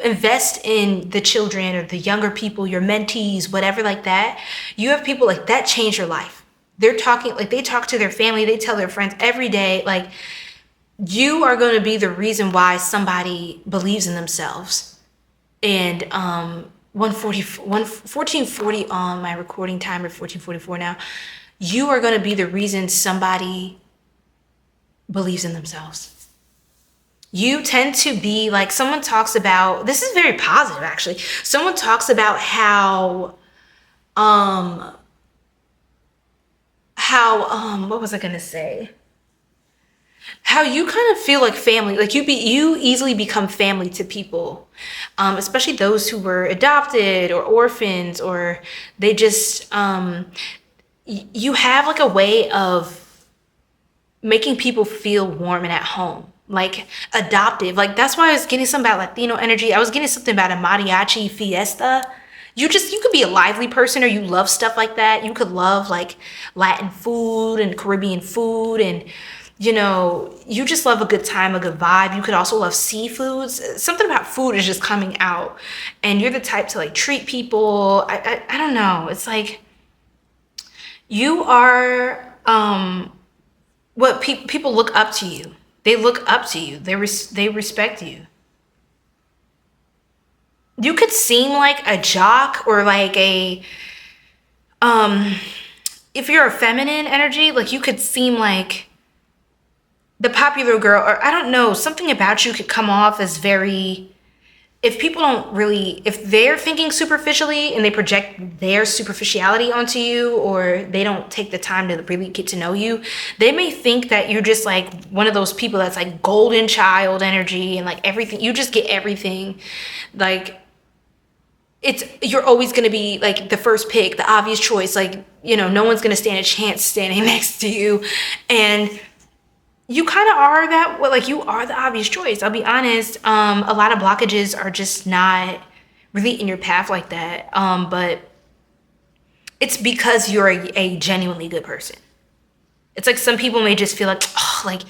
invest in the children or the younger people, your mentees, whatever like that, you have people like that change your life. They're talking, like they talk to their family, they tell their friends every day, like you are going to be the reason why somebody believes in themselves. And 1440 on my recording timer, 1444 now. You are going to be the reason somebody believes in themselves. You tend to be like, someone talks about, this is very positive actually. Someone talks about how what was I going to say? How you kind of feel like family, like you easily become family to people, especially those who were adopted or orphans, or they just, you have like a way of making people feel warm and at home, like adoptive. Like that's why I was getting something about Latino energy. I was getting something about a mariachi fiesta. You could be a lively person, or you love stuff like that. You could love like Latin food and Caribbean food, and you know, you just love a good time, a good vibe. You could also love seafoods. Something about food is just coming out, and you're the type to like treat people. I don't know. It's like you are what people look up to you. They look up to you. They respect you. You could seem like a jock or like a if you're a feminine energy, like you could seem like the popular girl, or I don't know, something about you could come off as very, if people don't really, if they're thinking superficially and they project their superficiality onto you, or they don't take the time to really get to know you, they may think that you're just like one of those people that's like golden child energy and like everything, you just get everything. Like you're always going to be like the first pick, the obvious choice. Like, you know, no one's going to stand a chance standing next to you. And you kind of are that, well, like you are the obvious choice. I'll be honest. A lot of blockages are just not really in your path like that. But it's because you're a genuinely good person. It's like some people may just feel like, oh, like,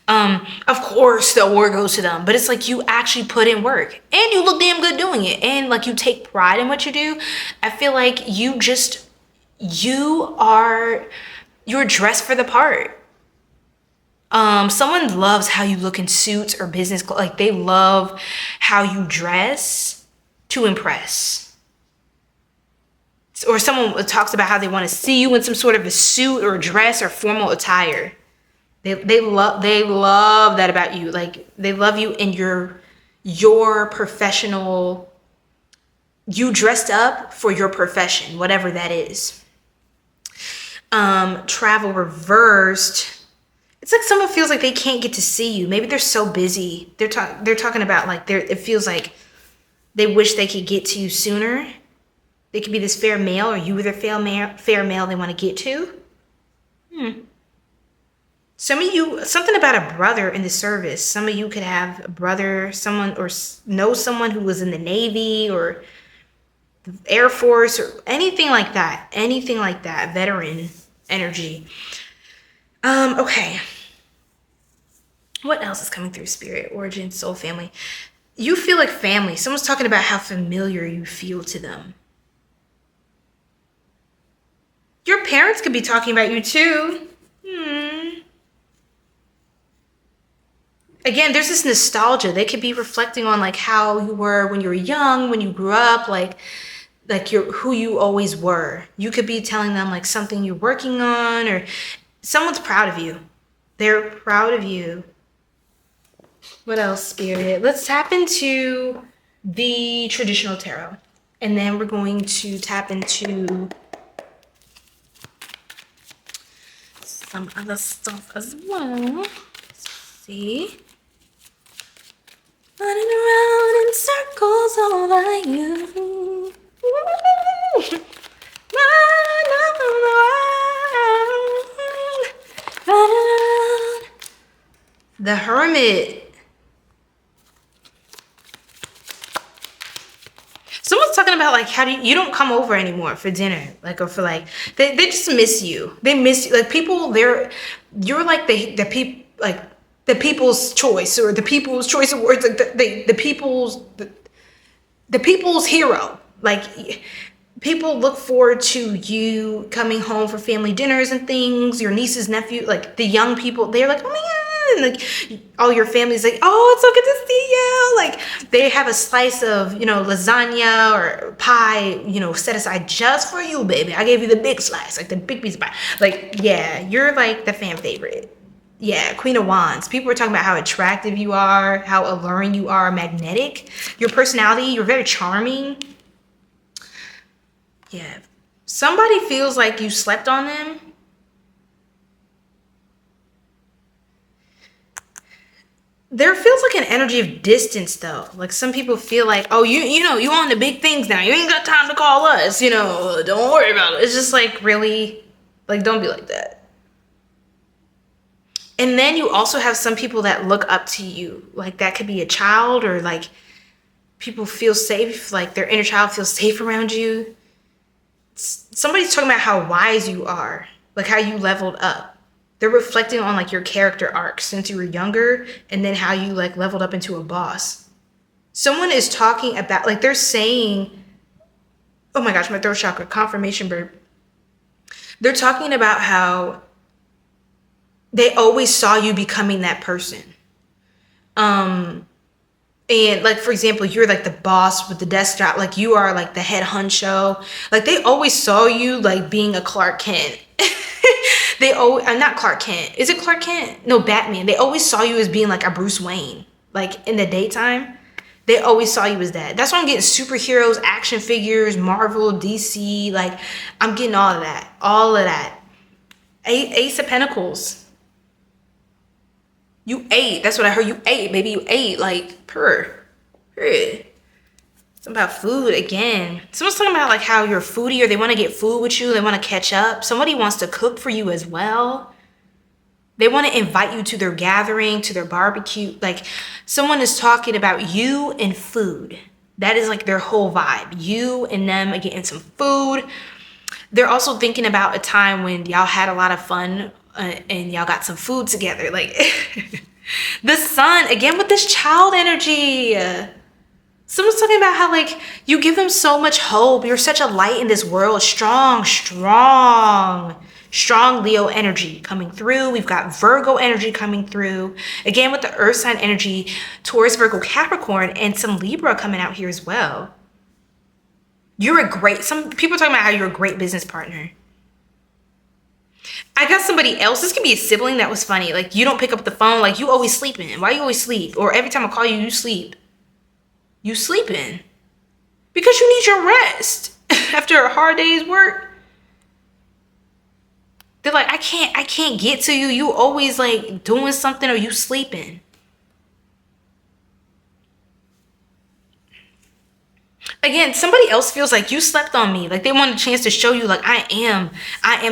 of course the award goes to them. But it's like you actually put in work and you look damn good doing it. And like you take pride in what you do. I feel like you're dressed for the part. Someone loves how you look in suits or business clothes. Like they love how you dress to impress. Or someone talks about how they want to see you in some sort of a suit or a dress or formal attire. They love that about you. Like they love you in your professional, you dressed up for your profession, whatever that is. Travel reversed. It's like someone feels like they can't get to see you. Maybe they're so busy. They're talking about like it feels like they wish they could get to you sooner. They could be this fair male, or you were the fair male they want to get to. Some of you, something about a brother in the service. Some of you could have a brother, someone, or know someone who was in the Navy or the Air Force or anything like that. Anything like that. Veteran energy. Okay. What else is coming through spirit? Origin, soul, family. You feel like family. Someone's talking about how familiar you feel to them. Your parents could be talking about you too. Again, there's this nostalgia. They could be reflecting on like how you were when you were young, when you grew up, like who you always were. You could be telling them like something you're working on, or someone's proud of you. They're proud of you. What else, Spirit? Let's tap into the traditional tarot. And then we're going to tap into some other stuff as well. Let's see. Running around in circles over you. The Hermit. talking about like, how do you don't come over anymore for dinner, like, or for like, they just miss you. They miss you. Like people, you're like the people, like the people's choice, or the people's choice awards, like the people's hero. Like people look forward to you coming home for family dinners and things. Your nieces, nephew, like the young people, they're like, oh my God. And like all your family's like, oh, it's so good to see you. Like they have a slice of, lasagna or pie, set aside just for you, baby. I gave you the big slice, like the big piece of pie. Like, yeah, you're like the fan favorite. Yeah, Queen of Wands. People are talking about how attractive you are, how alluring you are, magnetic. Your personality, you're very charming. Yeah. Somebody feels like you slept on them. There feels like an energy of distance though. Like some people feel like, oh, you on the big things now. You ain't got time to call us, don't worry about it. It's just like, really, like, don't be like that. And then you also have some people that look up to you. Like that could be a child, or like people feel safe, like their inner child feels safe around you. Somebody's talking about how wise you are, like how you leveled up. They're reflecting on like your character arc since you were younger, and then how you like leveled up into a boss. Someone is talking about, like they're saying, oh my gosh, my throat chakra, confirmation bird. They're talking about how they always saw you becoming that person. And like, for example, you're like the boss with the desk job. Like you are like the head honcho. Like they always saw you like being a Clark Kent. Not Clark Kent. Is it Clark Kent? No, Batman. They always saw you as being like a Bruce Wayne. Like in the daytime, they always saw you as that. That's why I'm getting superheroes, action figures, Marvel, DC. Like I'm getting all of that. All of that. Ace of Pentacles. You ate. That's what I heard. You ate, baby. You ate. Like, period. Something about food again. Someone's talking about like how you're a foodie, or they want to get food with you. They want to catch up. Somebody wants to cook for you as well. They want to invite you to their gathering, to their barbecue. Like someone is talking about you and food. That is like their whole vibe. You and them are getting some food. They're also thinking about a time when y'all had a lot of fun and y'all got some food together. Like the sun, again with this child energy. Someone's talking about how like you give them so much hope. You're such a light in this world. Strong Leo energy coming through. We've got Virgo energy coming through. Again with the earth sign energy, Taurus, Virgo, Capricorn, and some Libra coming out here as well. Some people are talking about how you're a great business partner. I got somebody else. This can be a sibling that was funny. Like you don't pick up the phone. Like you always sleeping. Why you always sleep? Or every time I call you, you sleep. You sleeping because you need your rest after a hard day's work. They're like, I can't get to you. You always like doing something, or you sleeping. Again, somebody else feels like you slept on me. Like they want a chance to show you like I am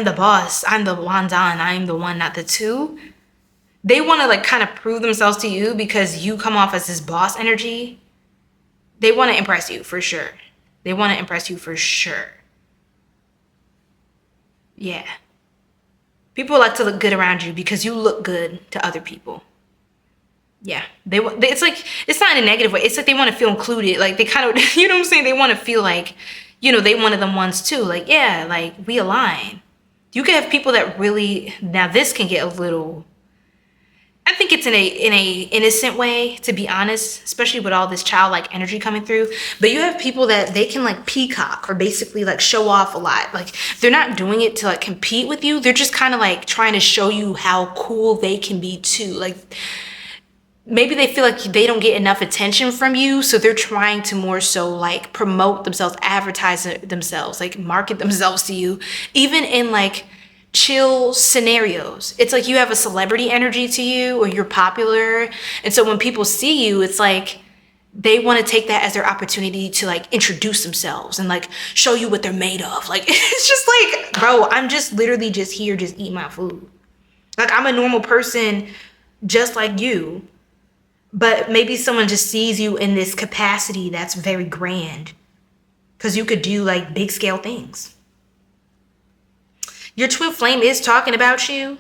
the boss. I'm the Wandan. I'm the one, not the two. They want to like kind of prove themselves to you because you come off as this boss energy. They want to impress you for sure. Yeah. People like to look good around you because you look good to other people. Yeah. It's like, it's not in a negative way. It's like they want to feel included. Like they kind of, you know what I'm saying? They want to feel like, they one of them ones too. Like, yeah, like we align. You can have people that really, now this can get a little, I think it's in a innocent way, to be honest, especially with all this childlike energy coming through. But you have people that they can like peacock or basically like show off a lot. Like they're not doing it to like compete with you. They're just kind of like trying to show you how cool they can be too. Like maybe they feel like they don't get enough attention from you. So they're trying to more so like promote themselves, advertise themselves, like market themselves to you, even in like chill scenarios. It's like you have a celebrity energy to you, or you're popular, and so when people see you, it's like they want to take that as their opportunity to like introduce themselves and like show you what they're made of. Like it's just like, bro, I'm just literally just here, just eat my food. Like I'm a normal person just like you, but maybe someone just sees you in this capacity that's very grand. because you could do like big scale things. Your twin flame is talking about you.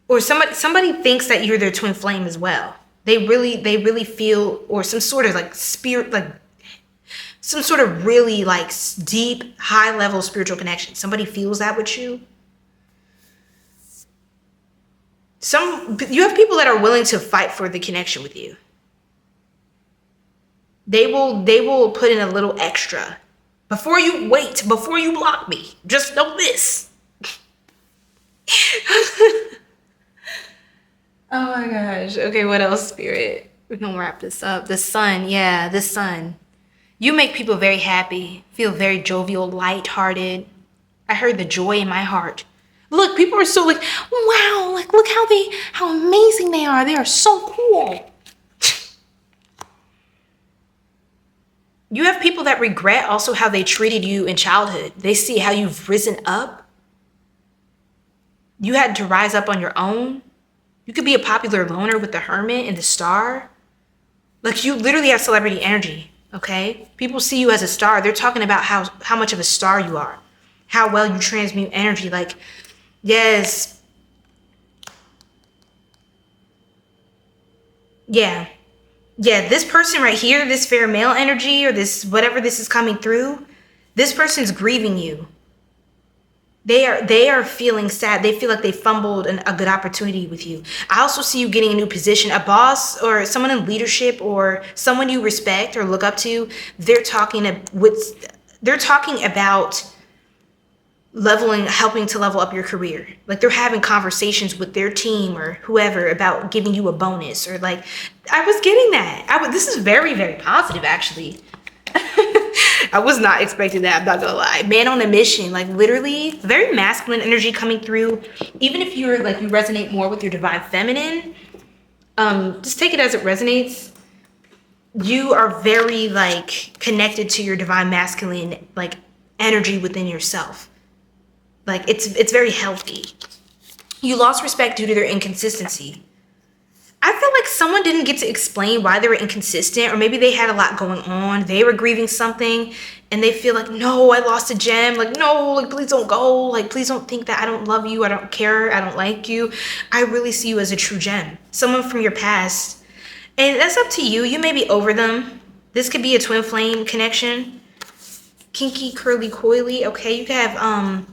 Or somebody thinks that you're their twin flame as well. They really feel, or some sort of like spirit, like some sort of really like deep, high level spiritual connection. Somebody feels that with you. You have people that are willing to fight for the connection with you. They will put in a little extra. Before you block me, just know this. Oh my gosh. Okay, what else, Spirit? We're gonna wrap this up. The sun, yeah, the sun. You make people very happy, feel very jovial, lighthearted. I heard the joy in my heart. Look, people are so like, wow, like look how amazing they are. They are so cool. You have people that regret also how they treated you in childhood. They see how you've risen up. You had to rise up on your own. You could be a popular loner with the Hermit and the Star. Like you literally have celebrity energy, okay? People see you as a star. They're talking about how much of a star you are. How well you transmute energy. Like, yes. Yeah. Yeah, this person right here, this fair male energy or this whatever this is coming through, this person's grieving you. They are feeling sad. They feel like they fumbled a good opportunity with you. I also see you getting a new position, a boss or someone in leadership or someone you respect or look up to. They're talking about helping to level up your career. Like they're having conversations with their team or whoever about giving you a bonus or like, I was getting that. This is very, very positive actually. I was not expecting that. I'm not gonna lie. Man on a mission, like literally very masculine energy coming through. Even if you're like, you resonate more with your divine feminine, just take it as it resonates. You are very like connected to your divine masculine, like energy within yourself. Like it's very healthy. You lost respect due to their inconsistency. I feel like someone didn't get to explain why they were inconsistent, or maybe they had a lot going on. They were grieving something and they feel like, no, I lost a gem. Like, no, like, please don't go. Like, please don't think that I don't love you. I don't care. I don't like you. I really see you as a true gem. Someone from your past. And that's up to you. You may be over them. This could be a twin flame connection. Kinky, curly, coily. Okay, you could have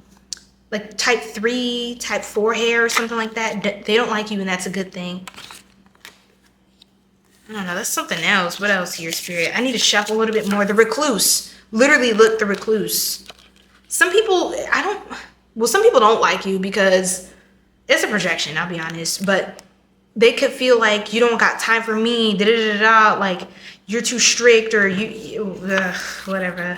like type 3, type 4 hair or something like that. They don't like you and that's a good thing. I don't know, that's something else. What else here, Spirit? I need to shuffle a little bit more. The recluse. Literally, look, the recluse. Some people don't like you because it's a projection, I'll be honest. But they could feel like you don't got time for me, like you're too strict or whatever.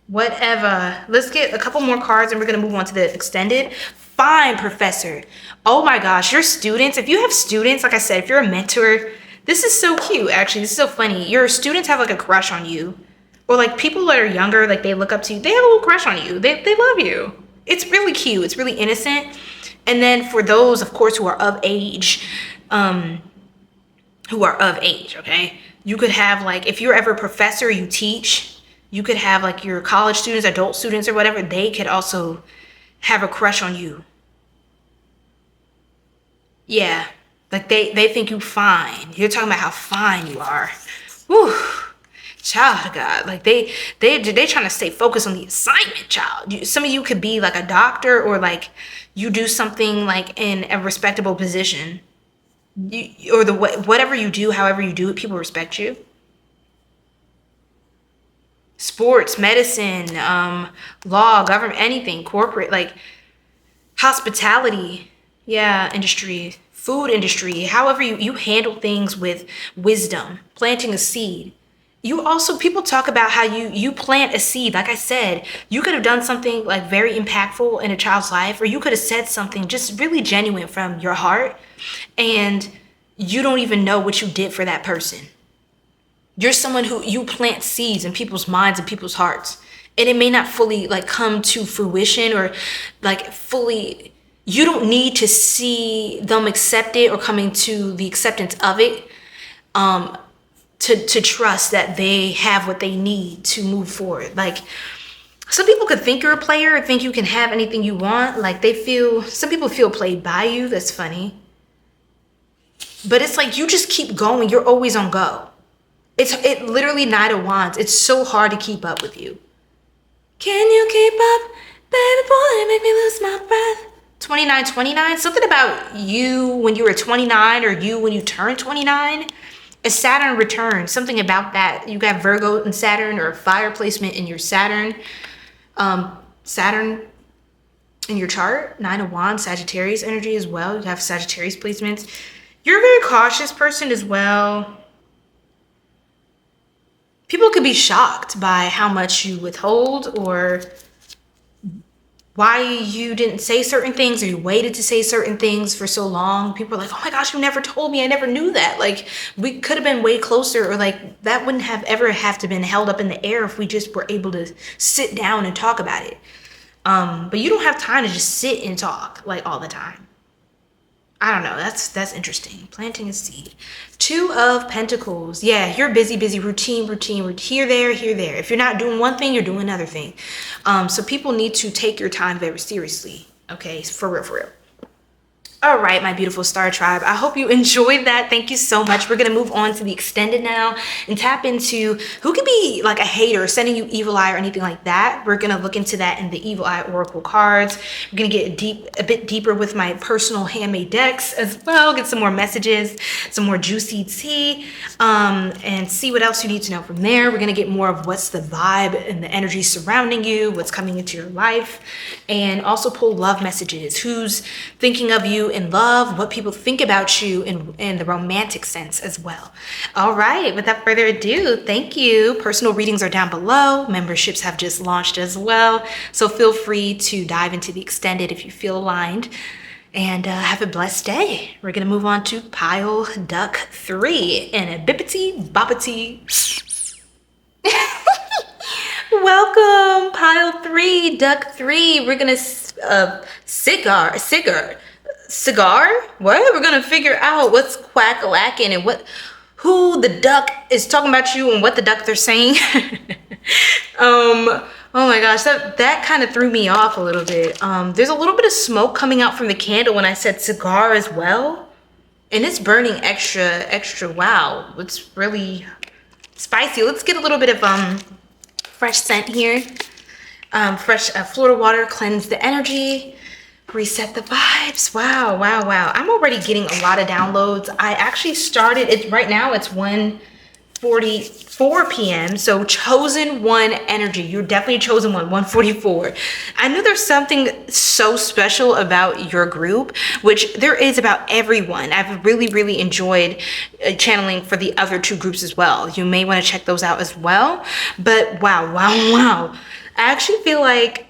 Let's get a couple more cards and we're going to move on to the extended. Fine, Professor. Oh my gosh, your students, if you have students, like I said, if you're a mentor, this is so cute, actually. This is so funny. Your students have like a crush on you. Or like people that are younger, like they look up to you. They have a little crush on you. They love you. It's really cute. It's really innocent. And then for those, of course, who are of age, okay? You could have like, if you're ever a professor, you teach, you could have like your college students, adult students or whatever. They could also have a crush on you. Yeah. Like they think you fine. You're talking about how fine you are. Whew. Child of God. Like they trying to stay focused on the assignment, child. Some of you could be like a doctor or like you do something like in a respectable position. Whatever you do, however you do it, people respect you. Sports, medicine, law, government, anything, corporate, like hospitality, yeah, industry. Food industry, however you handle things with wisdom, planting a seed. People talk about how you plant a seed. Like I said, you could have done something like very impactful in a child's life, or you could have said something just really genuine from your heart, and you don't even know what you did for that person. You're someone who you plant seeds in people's minds and people's hearts, and it may not fully like come to fruition or like fully. You don't need to see them accept it or coming to the acceptance of it to trust that they have what they need to move forward. Like, some people could think you're a player or think you can have anything you want. Like, some people feel played by you. That's funny. But it's like, you just keep going. You're always on go. It literally Knight of Wands. It's so hard to keep up with you. Can you keep up? Baby boy, make me lose my breath. 2929, something about you when you were 29 or you when you turn 29. A Saturn return, something about that. You got Virgo and Saturn, or a fire placement in your Saturn. Saturn in your chart. Nine of Wands, Sagittarius energy as well. You have Sagittarius placements. You're a very cautious person as well. People could be shocked by how much you withhold, or why you didn't say certain things, or you waited to say certain things for so long. People are like, oh my gosh, you never told me. I never knew that. Like, we could have been way closer, or like that wouldn't have ever have to been held up in the air if we just were able to sit down and talk about it. But you don't have time to just sit and talk like all the time. I don't know. That's interesting. Planting a seed. Two of Pentacles. Yeah, you're busy, routine, here, there. If you're not doing one thing, you're doing another thing. So people need to take your time very seriously. Okay, for real. All right, my beautiful star tribe. I hope you enjoyed that. Thank you so much. We're going to move on to the extended now and tap into who could be like a hater, sending you evil eye or anything like that. We're going to look into that in the evil eye oracle cards. We're going to get a bit deeper with my personal handmade decks as well. Get some more messages, some more juicy tea, and see what else you need to know from there. We're going to get more of what's the vibe and the energy surrounding you, what's coming into your life, and also pull love messages. Who's thinking of you in love, what people think about you in the romantic sense as well. All right, without further ado, thank you. Personal readings are down below. Memberships have just launched as well. So feel free to dive into the extended if you feel aligned. And have a blessed day. We're going to move on to pile duck 3 and a bippity boppity. Welcome, pile 3, duck 3. We're going to cigar. What? We're gonna figure out what's quack-a-lacking and who the duck is talking about you and what the duck they're saying. Oh my gosh, that kind of threw me off a little bit. There's a little bit of smoke coming out from the candle when I said cigar as well, and it's burning extra. Wow, it's really spicy. Let's get a little bit of fresh scent here. Fresh Florida water, cleanse the energy. Reset the vibes. Wow. I'm already getting a lot of downloads. I actually started right now. It's 1:44 p.m. So chosen one energy. You're definitely chosen one. 1:44. I know there's something so special about your group, which there is about everyone. I've really enjoyed channeling for the other 2 groups as well. You may want to check those out as well. But wow. I actually feel like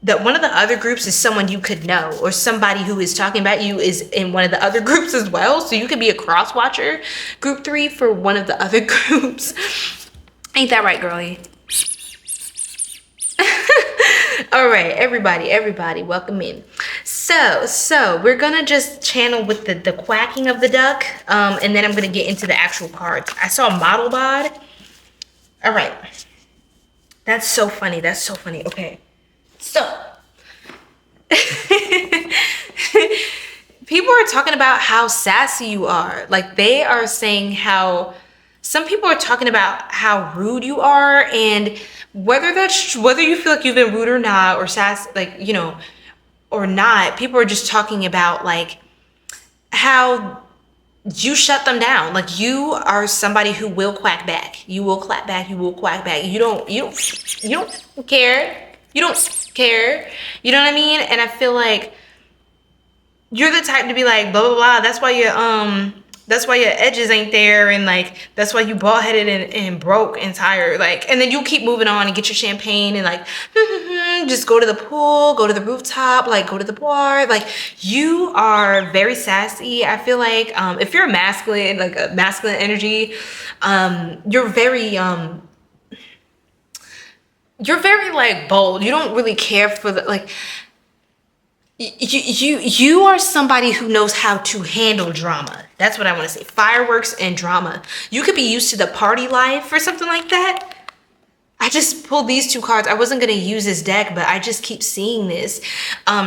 that one of the other groups is someone you could know, or somebody who is talking about you is in one of the other groups as well. So you could be a cross watcher, group 3 for one of the other groups. Ain't that right, girlie? All right, everybody, welcome in. So we're gonna just channel with the quacking of the duck, and then I'm gonna get into the actual cards. I saw model bod. All right, that's so funny. Okay. So, people are talking about how sassy you are. Like, they are saying some people are talking about how rude you are, and whether you feel like you've been rude or not, or sassy, like, or not, people are just talking about like how you shut them down. Like, you are somebody who will quack back. You will clap back. You will quack back. You don't care. You don't care. You know what I mean? And I feel like you're the type to be like, blah, blah, blah. That's why your edges ain't there. And like, that's why you bald headed and broke and tired. Like, and then you keep moving on and get your champagne and like, just go to the pool, go to the rooftop, like go to the bar. Like, you are very sassy. I feel like, if you're masculine, like a masculine energy, you're very like bold. You don't really care for You are somebody who knows how to handle drama. That's what I want to say. Fireworks and drama. You could be used to the party life or something like that. I just pulled these two cards. I wasn't going to use this deck, but I just keep seeing this.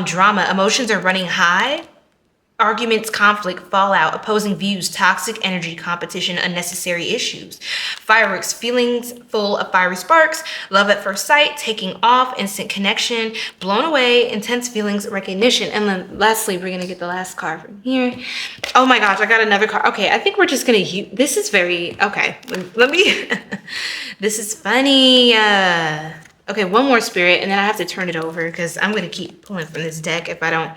Drama. Emotions are running high. Arguments, conflict, fallout, opposing views, toxic energy, competition, unnecessary issues. Fireworks, feelings full of fiery sparks, love at first sight, taking off, instant connection, blown away, intense feelings, recognition. And then lastly, we're gonna get the last card from here. Oh my gosh, I got another card. Okay, I think we're just gonna use, this is very, okay, let me, this is funny. Okay, one more spirit and then I have to turn it over because I'm gonna keep pulling from this deck if I don't.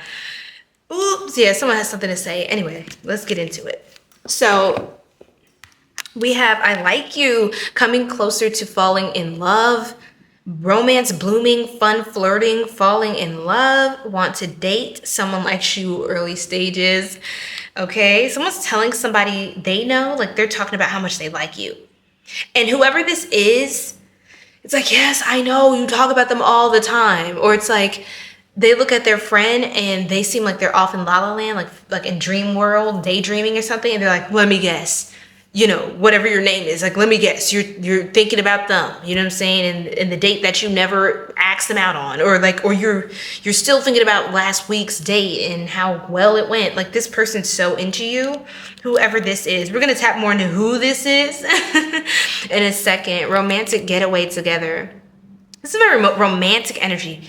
Oops, yeah, someone has something to say. Anyway, let's get into it. So we have I like you, coming closer to falling in love, romance blooming, fun flirting, falling in love, want to date, someone likes you, early stages. Okay, someone's telling somebody they know, like they're talking about how much they like you. And whoever this is, it's like, yes, I know, you talk about them all the time. Or it's like, they look at their friend and they seem like they're off in La La Land, like in dream world, daydreaming or something. And they're like, let me guess, you know, whatever your name is, like, let me guess, you're thinking about them, you know what I'm saying? And the date that you never asked them out on, or like, or you're still thinking about last week's date and how well it went. Like, this person's so into you, whoever this is. We're going to tap more into who this is in a second. Romantic getaway together. This is very romantic energy.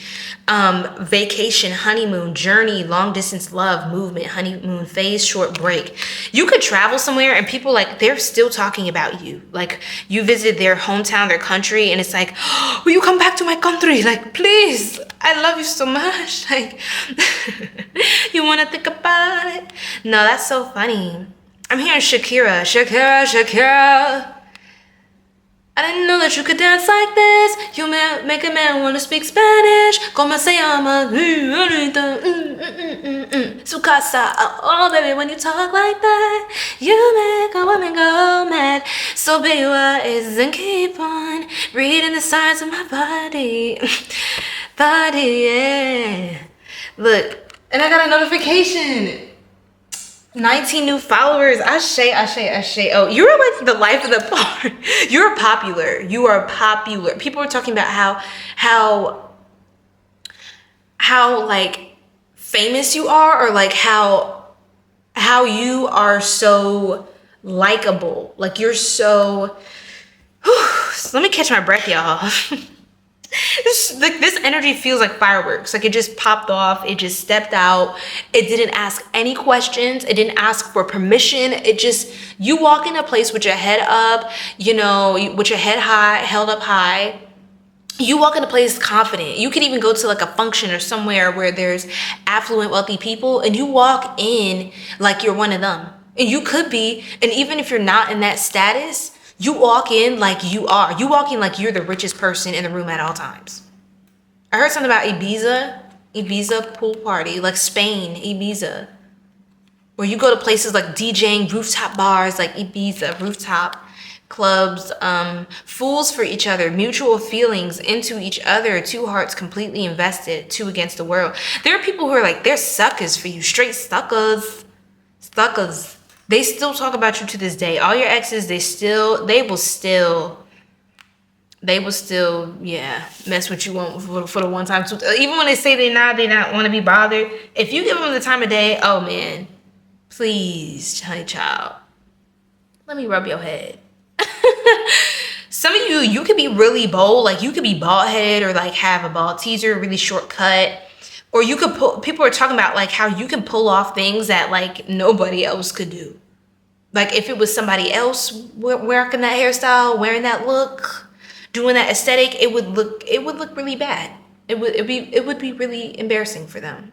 Vacation, honeymoon, journey, long distance love, movement, honeymoon phase, short break. You could travel somewhere and people, like, they're still talking about you. Like, you visited their hometown, their country, and it's like, oh, will you come back to my country? Like, please, I love you so much. Like, you want to think about it? No, that's so funny. I'm hearing Shakira, Shakira, Shakira. I didn't know that you could dance like this. You make a man want to speak Spanish. Como se llama? Su casa. Oh, baby, when you talk like that, you make a woman go mad. So be wise and keep on reading the signs of my body. Body, yeah. Look, and I got a notification. 19 new followers. Ashe, ashe, ashe. Oh, you're like the life of the party. You're popular. You are popular. People are talking about how like famous you are, or like how you are so likable. Like, you're so, let me catch my breath, y'all. This energy feels like fireworks. Like, it just popped off. It just stepped out. It didn't ask any questions. It didn't ask for permission. It just, you walk in a place with your head up, you know, with your head high, held up high. You walk in a place confident. You could even go to like a function or somewhere where there's affluent, wealthy people, and you walk in like you're one of them. And you could be, and even if you're not in that status, you walk in like you are. You walk in like you're the richest person in the room at all times. I heard something about Ibiza pool party, like Spain, Ibiza. Where you go to places like DJing, rooftop bars, like Ibiza, rooftop clubs, fools for each other, mutual feelings into each other, two hearts completely invested, two against the world. There are people who are like, they're suckers for you, straight suckers. Suckers. They still talk about you to this day. All your exes, they will still, yeah, mess with you for the one time. Even when they say they not want to be bothered. If you give them the time of day, oh man, please, honey child, let me rub your head. Some of you could be really bold. Like, you could be bald headed, or like have a bald teaser, really short cut. Or you could people are talking about like how you can pull off things that like nobody else could do. Like, if it was somebody else working that hairstyle, wearing that look, doing that aesthetic, it would look really bad. It would be really embarrassing for them.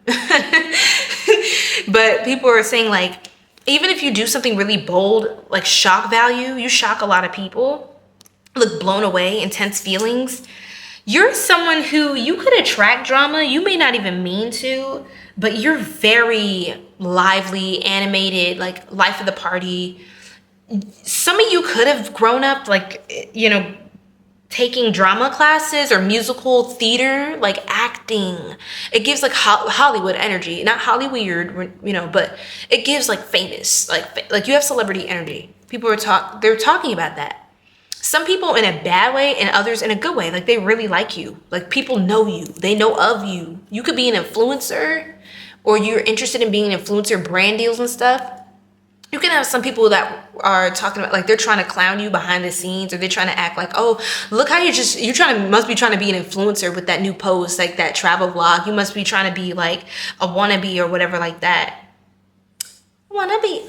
But people are saying, like, even if you do something really bold, like shock value, you shock a lot of people, look blown away, intense feelings. You're someone who, you could attract drama. You may not even mean to, but you're very lively, animated, like life of the party. Some of you could have grown up, like, you know, taking drama classes or musical theater, like acting. It gives like Hollywood energy, not Hollywood, you know, but it gives like famous, like you have celebrity energy. People they're talking about that. Some people in a bad way and others in a good way. Like they really like you. Like people know you. They know of you. You could be an influencer, or you're interested in being an influencer, brand deals and stuff. You can have some people that are talking about, like, they're trying to clown you behind the scenes, or they're trying to act like, oh, look how must be trying to be an influencer with that new post, like that travel vlog. You must be trying to be like a wannabe or whatever like that. Wannabe,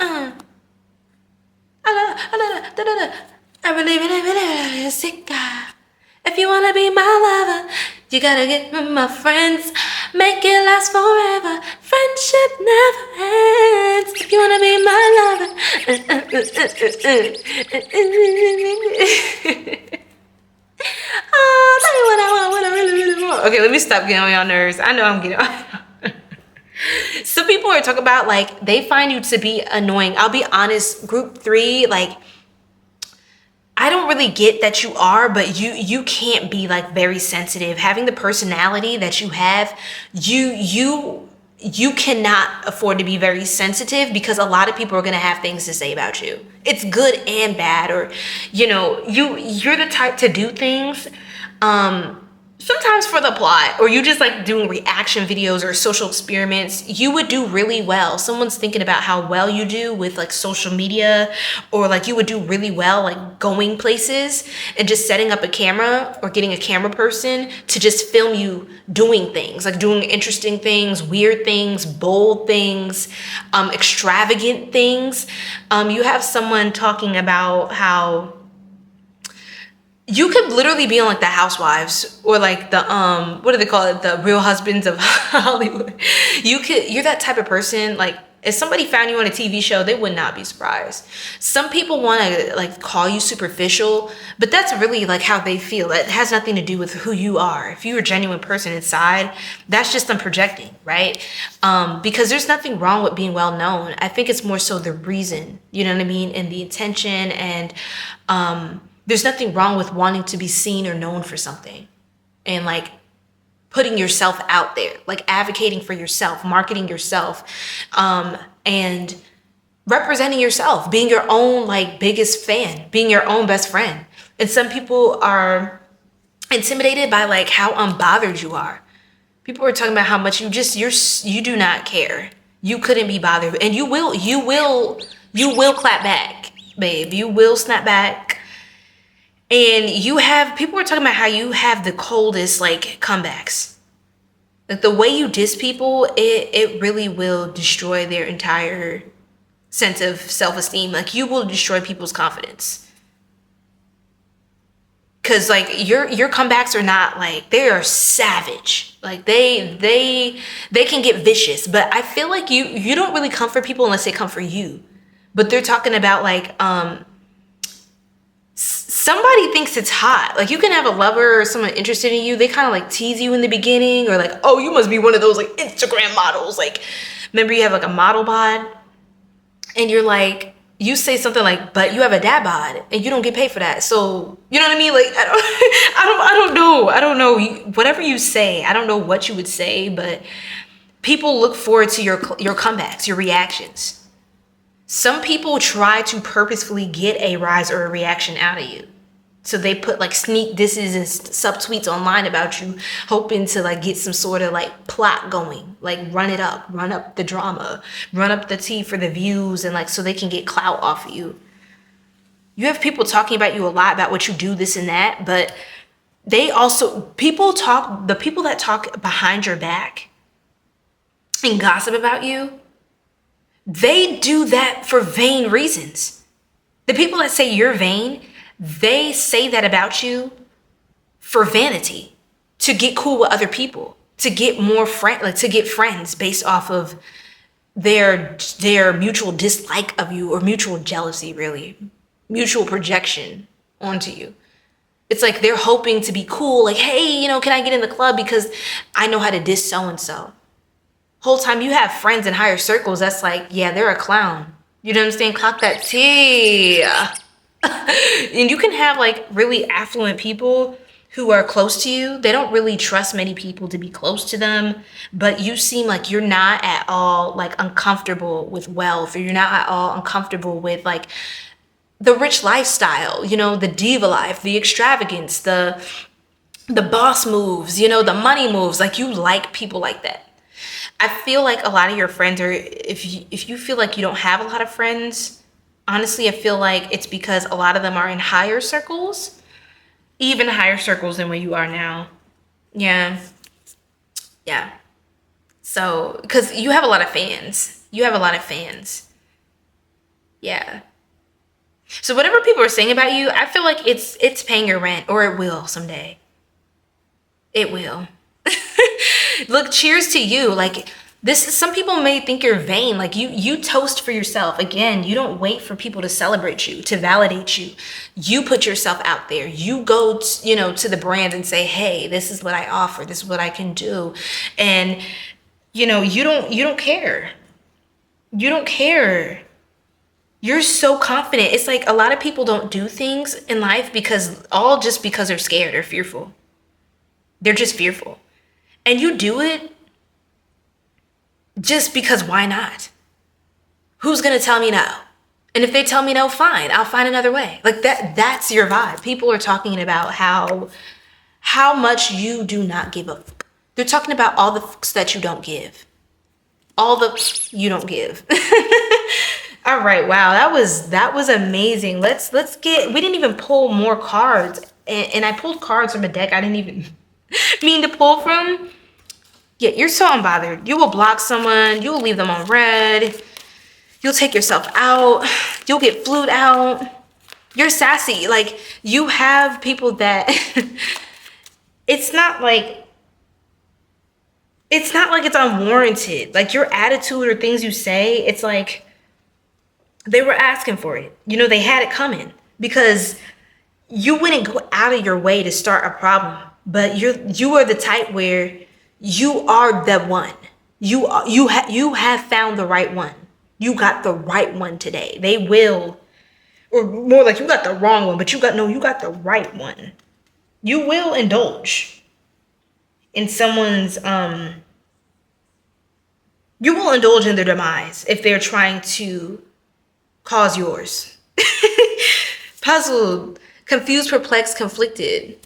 I believe it, sick. If you wanna be my lover, you gotta get with my friends. Make it last forever. Friendship never ends. If you wanna be my lover. Oh, tell me what I want, what I really want. Okay, let me stop getting on your nerves. I know I'm getting on. Some people are talking about, like, they find you to be annoying. I'll be honest, group 3, like, I don't really get that you are, but you can't be like very sensitive. Having the personality that you have, you cannot afford to be very sensitive, because a lot of people are gonna have things to say about you. It's good and bad, or you know, you're the type to do things sometimes for the plot, or you just like doing reaction videos or social experiments. You would do really well. Someone's thinking about how well you do with like social media, or like you would do really well like going places and just setting up a camera or getting a camera person to just film you doing things, like doing interesting things, weird things, bold things, extravagant things. You have someone talking about how you could literally be on like the Housewives, or like the what do they call it, the Real Husbands of Hollywood. You're that type of person. Like if somebody found you on a TV show, they would not be surprised. Some people want to like call you superficial, but that's really like how they feel. It has nothing to do with who you are. If you're a genuine person inside, that's just them projecting, right? Because there's nothing wrong with being well known. I think it's more so the reason, you know what I mean, and the intention, and there's nothing wrong with wanting to be seen or known for something, and like putting yourself out there, like advocating for yourself, marketing yourself, and representing yourself, being your own like biggest fan, being your own best friend. And some people are intimidated by like how unbothered you are. People are talking about how much you do not care. You couldn't be bothered, and you will clap back, babe. You will snap back. And people are talking about how you have the coldest like comebacks. Like the way you diss people, it really will destroy their entire sense of self-esteem. Like you will destroy people's confidence. Cause like your comebacks are not like, they are savage. Like they can get vicious, but I feel like you don't really come for people unless they come for you. But they're talking about like, somebody thinks it's hot. Like you can have a lover or someone interested in you. They kind of like tease you in the beginning, or like, oh, you must be one of those like Instagram models. Like, remember you have like a model bod, and you're like, you say something like, but you have a dad bod and you don't get paid for that. So, you know what I mean? Like, I don't know. Whatever you say, I don't know what you would say, but people look forward to your comebacks, your reactions. Some people try to purposefully get a rise or a reaction out of you. So they put like sneak disses and subtweets online about you, hoping to like get some sort of like plot going, like run up the drama, run up the tea for the views, and like so they can get clout off of you. You have people talking about you a lot, about what you do, this and that, but the people that talk behind your back and gossip about you, they do that for vain reasons. The people that say you're vain, they say that about you for vanity, to get cool with other people, to get more to get friends based off of their mutual dislike of you, or mutual jealousy, really, mutual projection onto you. It's like they're hoping to be cool, like, hey, can I get in the club because I know how to diss so-and-so. Whole time you have friends in higher circles that's like, yeah, they're a clown. You know what I'm saying? Clock that tea. And you can have like really affluent people who are close to you. They don't really trust many people to be close to them, but you seem like you're not at all like uncomfortable with wealth, or you're not at all uncomfortable with like the rich lifestyle, you know, the diva life, the extravagance, the boss moves, you know, the money moves. Like you like people like that. I feel like a lot of your friends are, if you feel like you don't have a lot of friends, honestly, I feel like it's because a lot of them are in higher circles, even higher circles than where you are now. Yeah. Yeah. So, because you have a lot of fans. You have a lot of fans. Yeah. So whatever people are saying about you, I feel like it's paying your rent, or it will someday. It will. Look, cheers to you. Like this, some people may think you're vain. Like you toast for yourself. Again, you don't wait for people to celebrate you, to validate you. You put yourself out there. You go, you know, to the brand and say, hey, this is what I offer. This is what I can do. And, you know, you don't care. You don't care. You're so confident. It's like a lot of people don't do things in life because they're scared or fearful. They're just fearful. And you do it just because why not? Who's going to tell me no? And if they tell me no, fine, I'll find another way. Like that's your vibe. People are talking about how much you do not give a. They're talking about all the fucks that you don't give. All the you don't give. All right, wow, that was amazing. Let's get, we didn't even pull more cards. And I pulled cards from a deck I didn't even mean to pull from. Yeah, you're so unbothered. You will block someone. You will leave them on red. You'll take yourself out. You'll get flued out. You're sassy. Like, you have people that it's not like it's unwarranted. Like, your attitude or things you say, it's like they were asking for it. You know, they had it coming because you wouldn't go out of your way to start a problem. But you are the type where you are the one. You have found the right one. You got the right one today. They will, or more like you got the wrong one, but you got the right one. You will indulge in someone's you will indulge in their demise if they're trying to cause yours. Puzzled, confused, perplexed, conflicted.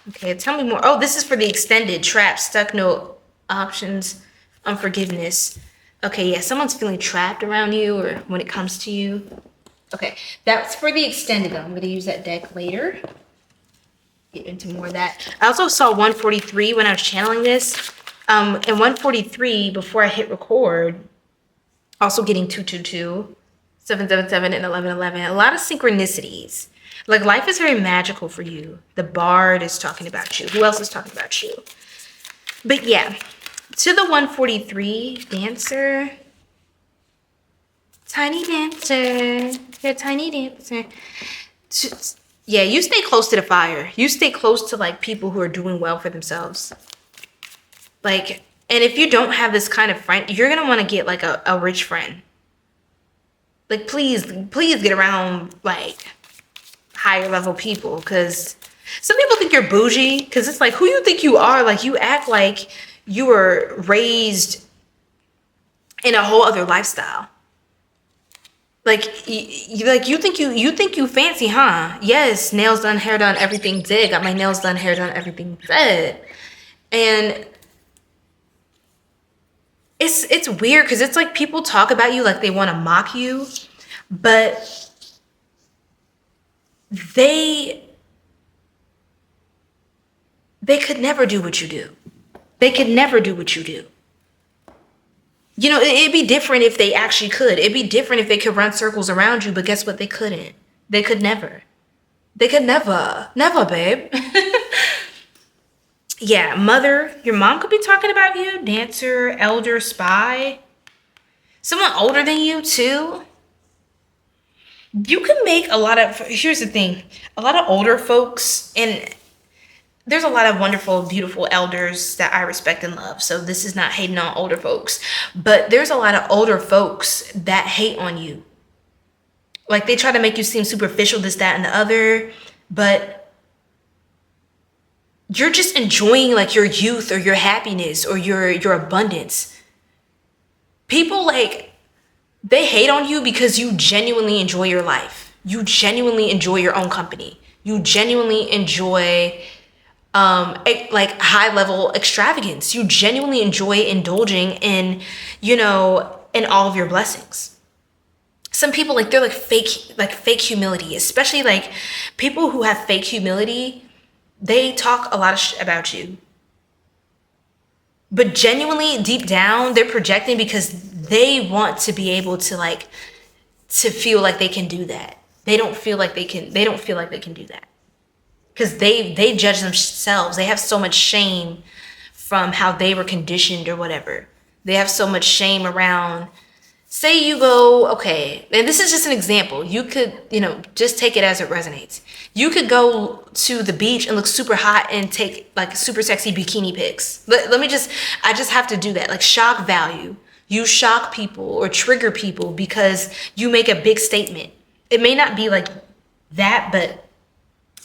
Okay, tell me more. Oh, this is for the extended. Trapped, stuck, no options, unforgiveness. Okay, yeah, someone's feeling trapped around you or when it comes to you. Okay, that's for the extended though. I'm going to use that deck later. Get into more of that. I also saw 143 when I was channeling this. And 143, before I hit record, also getting 222, 777, and 1111. A lot of synchronicities. Like, life is very magical for you. The Bard is talking about you. Who else is talking about you? But yeah, to the 143 dancer. Tiny dancer. You're a tiny dancer. Yeah, you stay close to the fire. You stay close to, like, people who are doing well for themselves. Like, and if you don't have this kind of friend, you're going to want to get, like, a rich friend. Like, please get around, like, higher level people, because some people think you're bougie, because it's like, who you think you are? Like, you act like you were raised in a whole other lifestyle. Like, you think you fancy, huh? Yes, nails done, hair done, everything did. Got my nails done, hair done, everything did. And it's weird, because it's like people talk about you like they want to mock you, but they could never do what you do. They could never do what you do. You know, it'd be different if they actually could. It'd be different if they could run circles around you, but guess what? They couldn't. They could never. They could never. Never, babe. Yeah, mother. Your mom could be talking about you. Dancer, elder, spy. Someone older than you, too. You can make a lot of, here's the thing, a lot of older folks, and there's a lot of wonderful, beautiful elders that I respect and love. So this is not hating on older folks, but there's a lot of older folks that hate on you. Like they try to make you seem superficial, this, that, and the other, but you're just enjoying like your youth or your happiness or your abundance. People like, they hate on you because you genuinely enjoy your life. You genuinely enjoy your own company. You genuinely enjoy like high level extravagance. You genuinely enjoy indulging in, in all of your blessings. Some people like, they're like fake humility, especially like people who have fake humility. They talk a lot of about you, but genuinely deep down, they're projecting because they want to be able to like, to feel like they can do that. They don't feel like they can do that because they judge themselves. They have so much shame from how they were conditioned or whatever. They have so much shame around. Say you go, okay, and this is just an example. You could, just take it as it resonates. You could go to the beach and look super hot and take like super sexy bikini pics. I just have to do that. Like shock value. You shock people or trigger people because you make a big statement. It may not be like that, but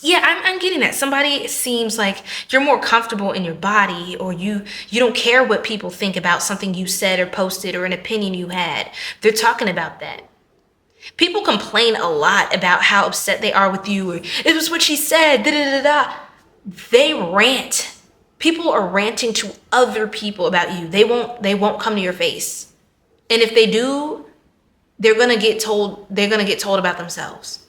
yeah, I'm getting that. Somebody seems like you're more comfortable in your body, or you don't care what people think about something you said or posted or an opinion you had. They're talking about that. People complain a lot about how upset they are with you, or it was what she said, da da da da. They rant. People are ranting to other people about you. They won't come to your face. And if they do, they're gonna get told about themselves.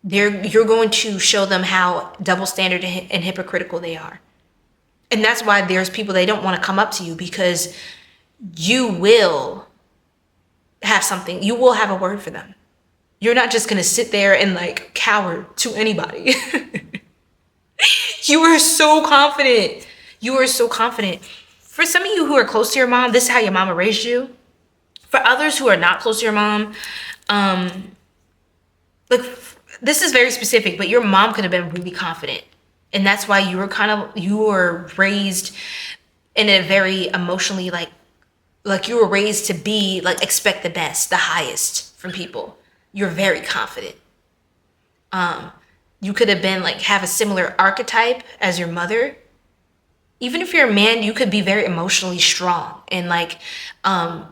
You're going to show them how double standard and hypocritical they are. And that's why there's people, they don't want to come up to you, because you will have something, you will have a word for them. You're not just going to sit there and like cower to anybody. You are so confident. You are so confident. For some of you who are close to your mom, this is how your mama raised you. For others who are not close to your mom, this is very specific, but your mom could have been really confident. And that's why you were raised in a very emotionally, like you were raised to be like, expect the best, the highest from people. You're very confident. You could have been like, have a similar archetype as your mother. Even if you're a man, you could be very emotionally strong and like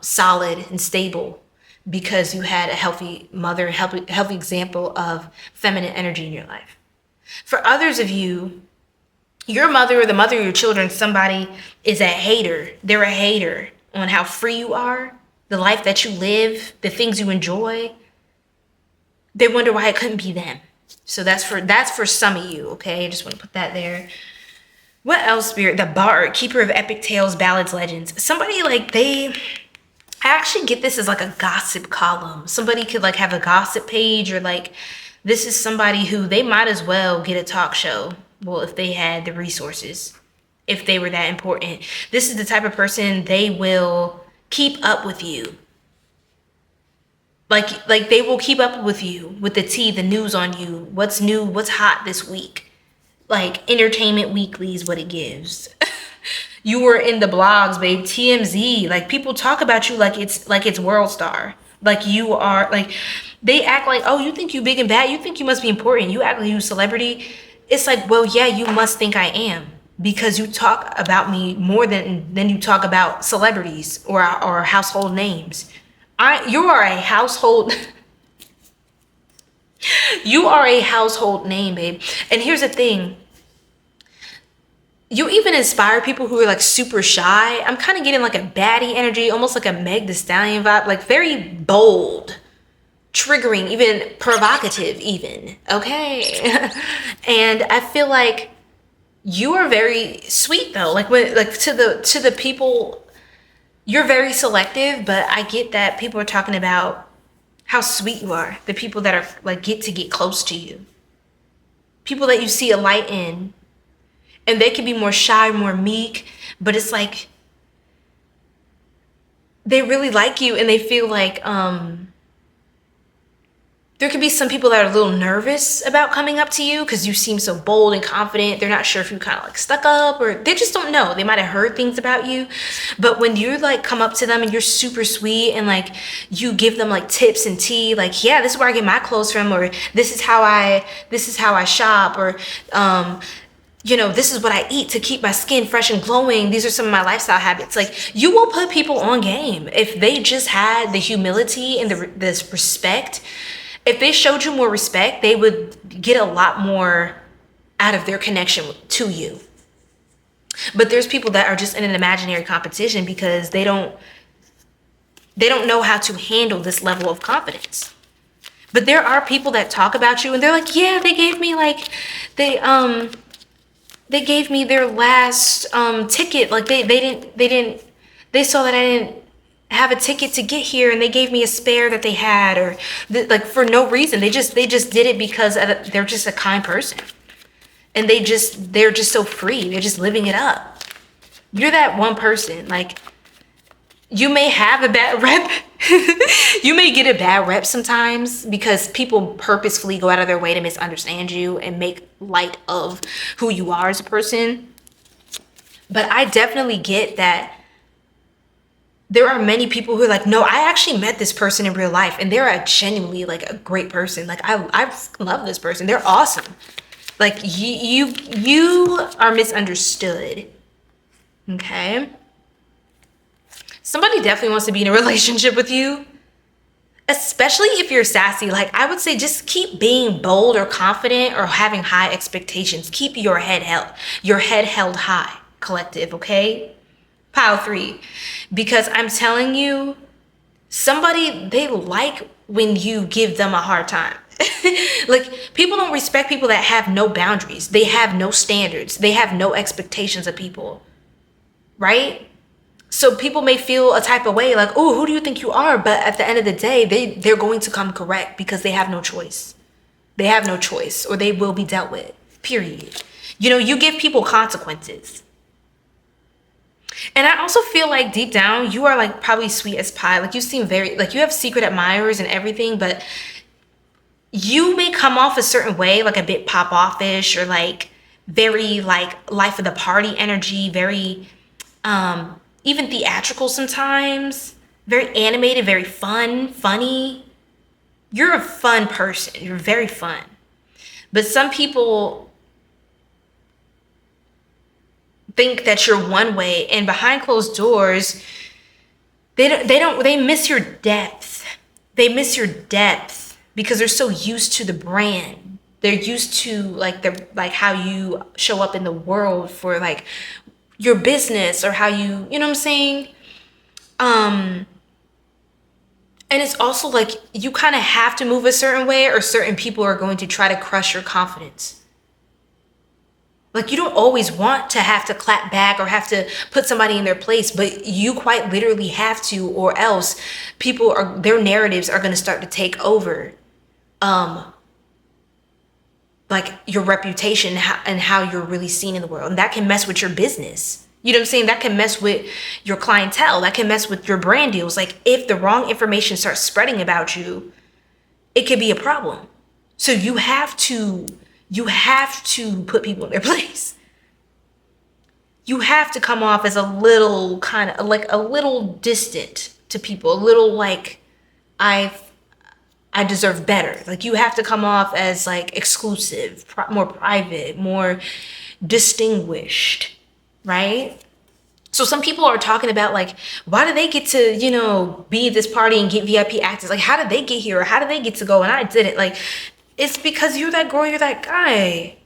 solid and stable, because you had a healthy mother, healthy example of feminine energy in your life. For others of you, your mother or the mother of your children, somebody is a hater. They're a hater on how free you are, the life that you live, the things you enjoy. They wonder why it couldn't be them. So that's for some of you, okay? I just want to put that there. What else, Spirit? The bard, keeper of epic tales, ballads, legends. Somebody like I actually get this as like a gossip column. Somebody could like have a gossip page, or like this is somebody who they might as well get a talk show. Well, if they had the resources, if they were that important. This is the type of person, they will keep up with you. Like they will keep up with you with the tea, the news on you. What's new, what's hot this week. Like Entertainment Weekly is what it gives. You were in the blogs, babe. TMZ. Like people talk about you like it's World Star. Like you are, like they act like, oh, you think you big and bad? You think you must be important? You act like you a celebrity? It's like, well, yeah, you must think I am, because you talk about me more than you talk about celebrities or household names. You are a household. You are a household name, babe. And here's the thing. You even inspire people who are like super shy. I'm kind of getting like a baddie energy, almost like a Meg Thee Stallion vibe, like very bold, triggering, even provocative even, okay? And I feel like you are very sweet though. Like to the people, you're very selective, but I get that people are talking about how sweet you are. The people that are like get close to you. People that you see a light in. And they can be more shy, more meek, but it's like they really like you, and they feel like There could be some people that are a little nervous about coming up to you because you seem so bold and confident. They're not sure if you kind of like stuck up, or they just don't know. They might have heard things about you. But when you like come up to them and you're super sweet and like you give them like tips and tea, like, yeah, this is where I get my clothes from, or this is how I shop, or you know, this is what I eat to keep my skin fresh and glowing. These are some of my lifestyle habits. Like, you will put people on game if they just had the humility and this respect. If they showed you more respect, they would get a lot more out of their connection to you. But there's people that are just in an imaginary competition because they don't know how to handle this level of confidence. But there are people that talk about you and they're like, yeah, they gave me like, they gave me their last ticket. Like they saw that I didn't have a ticket to get here and they gave me a spare that they had, or like for no reason. They just did it because they're just a kind person. And they're just so free. They're just living it up. You're that one person. Like, you may have a bad rep. You may get a bad rep sometimes because people purposefully go out of their way to misunderstand you and make light of who you are as a person. But I definitely get that there are many people who are like, no, I actually met this person in real life and they're genuinely like a great person. Like, I love this person. They're awesome. Like, you are misunderstood. Okay? Somebody definitely wants to be in a relationship with you, especially if you're sassy. Like, I would say just keep being bold or confident or having high expectations. Keep your head held high, collective, okay? Pile 3. Because I'm telling you, somebody, they like when you give them a hard time. Like, people don't respect people that have no boundaries. They have no standards. They have no expectations of people, right? So people may feel a type of way like, oh, who do you think you are? But at the end of the day, they're going to come correct because they have no choice. They have no choice, or they will be dealt with, period. You know, you give people consequences. And I also feel like deep down, you are like probably sweet as pie. Like, you seem very, like, you have secret admirers and everything, but you may come off a certain way, like a bit pop offish, or like very like life of the party energy, very even theatrical sometimes, very animated, very funny. You're a fun person. You're very fun. But some people think that you're one way, and behind closed doors, they miss your depth. They miss your depth because they're so used to the brand. They're used to like how you show up in the world for like your business, or how you know what I'm saying? And it's also like you kind of have to move a certain way, or certain people are going to try to crush your confidence. Like, you don't always want to have to clap back or have to put somebody in their place, but you quite literally have to, or else their narratives are going to start to take over like your reputation and how you're really seen in the world. And that can mess with your business. You know what I'm saying? That can mess with your clientele. That can mess with your brand deals. Like, if the wrong information starts spreading about you, it could be a problem. So you have to put people in their place. You have to come off as a little kind of like a little distant to people, a little like I deserve better. Like, you have to come off as like exclusive, more private, more distinguished, right? So some people are talking about like, why do they get to, you know, be at this party and get VIP access? Like, how did they get here? Or how did they get to go and I didn't? Like, it's because you're that girl, you're that guy.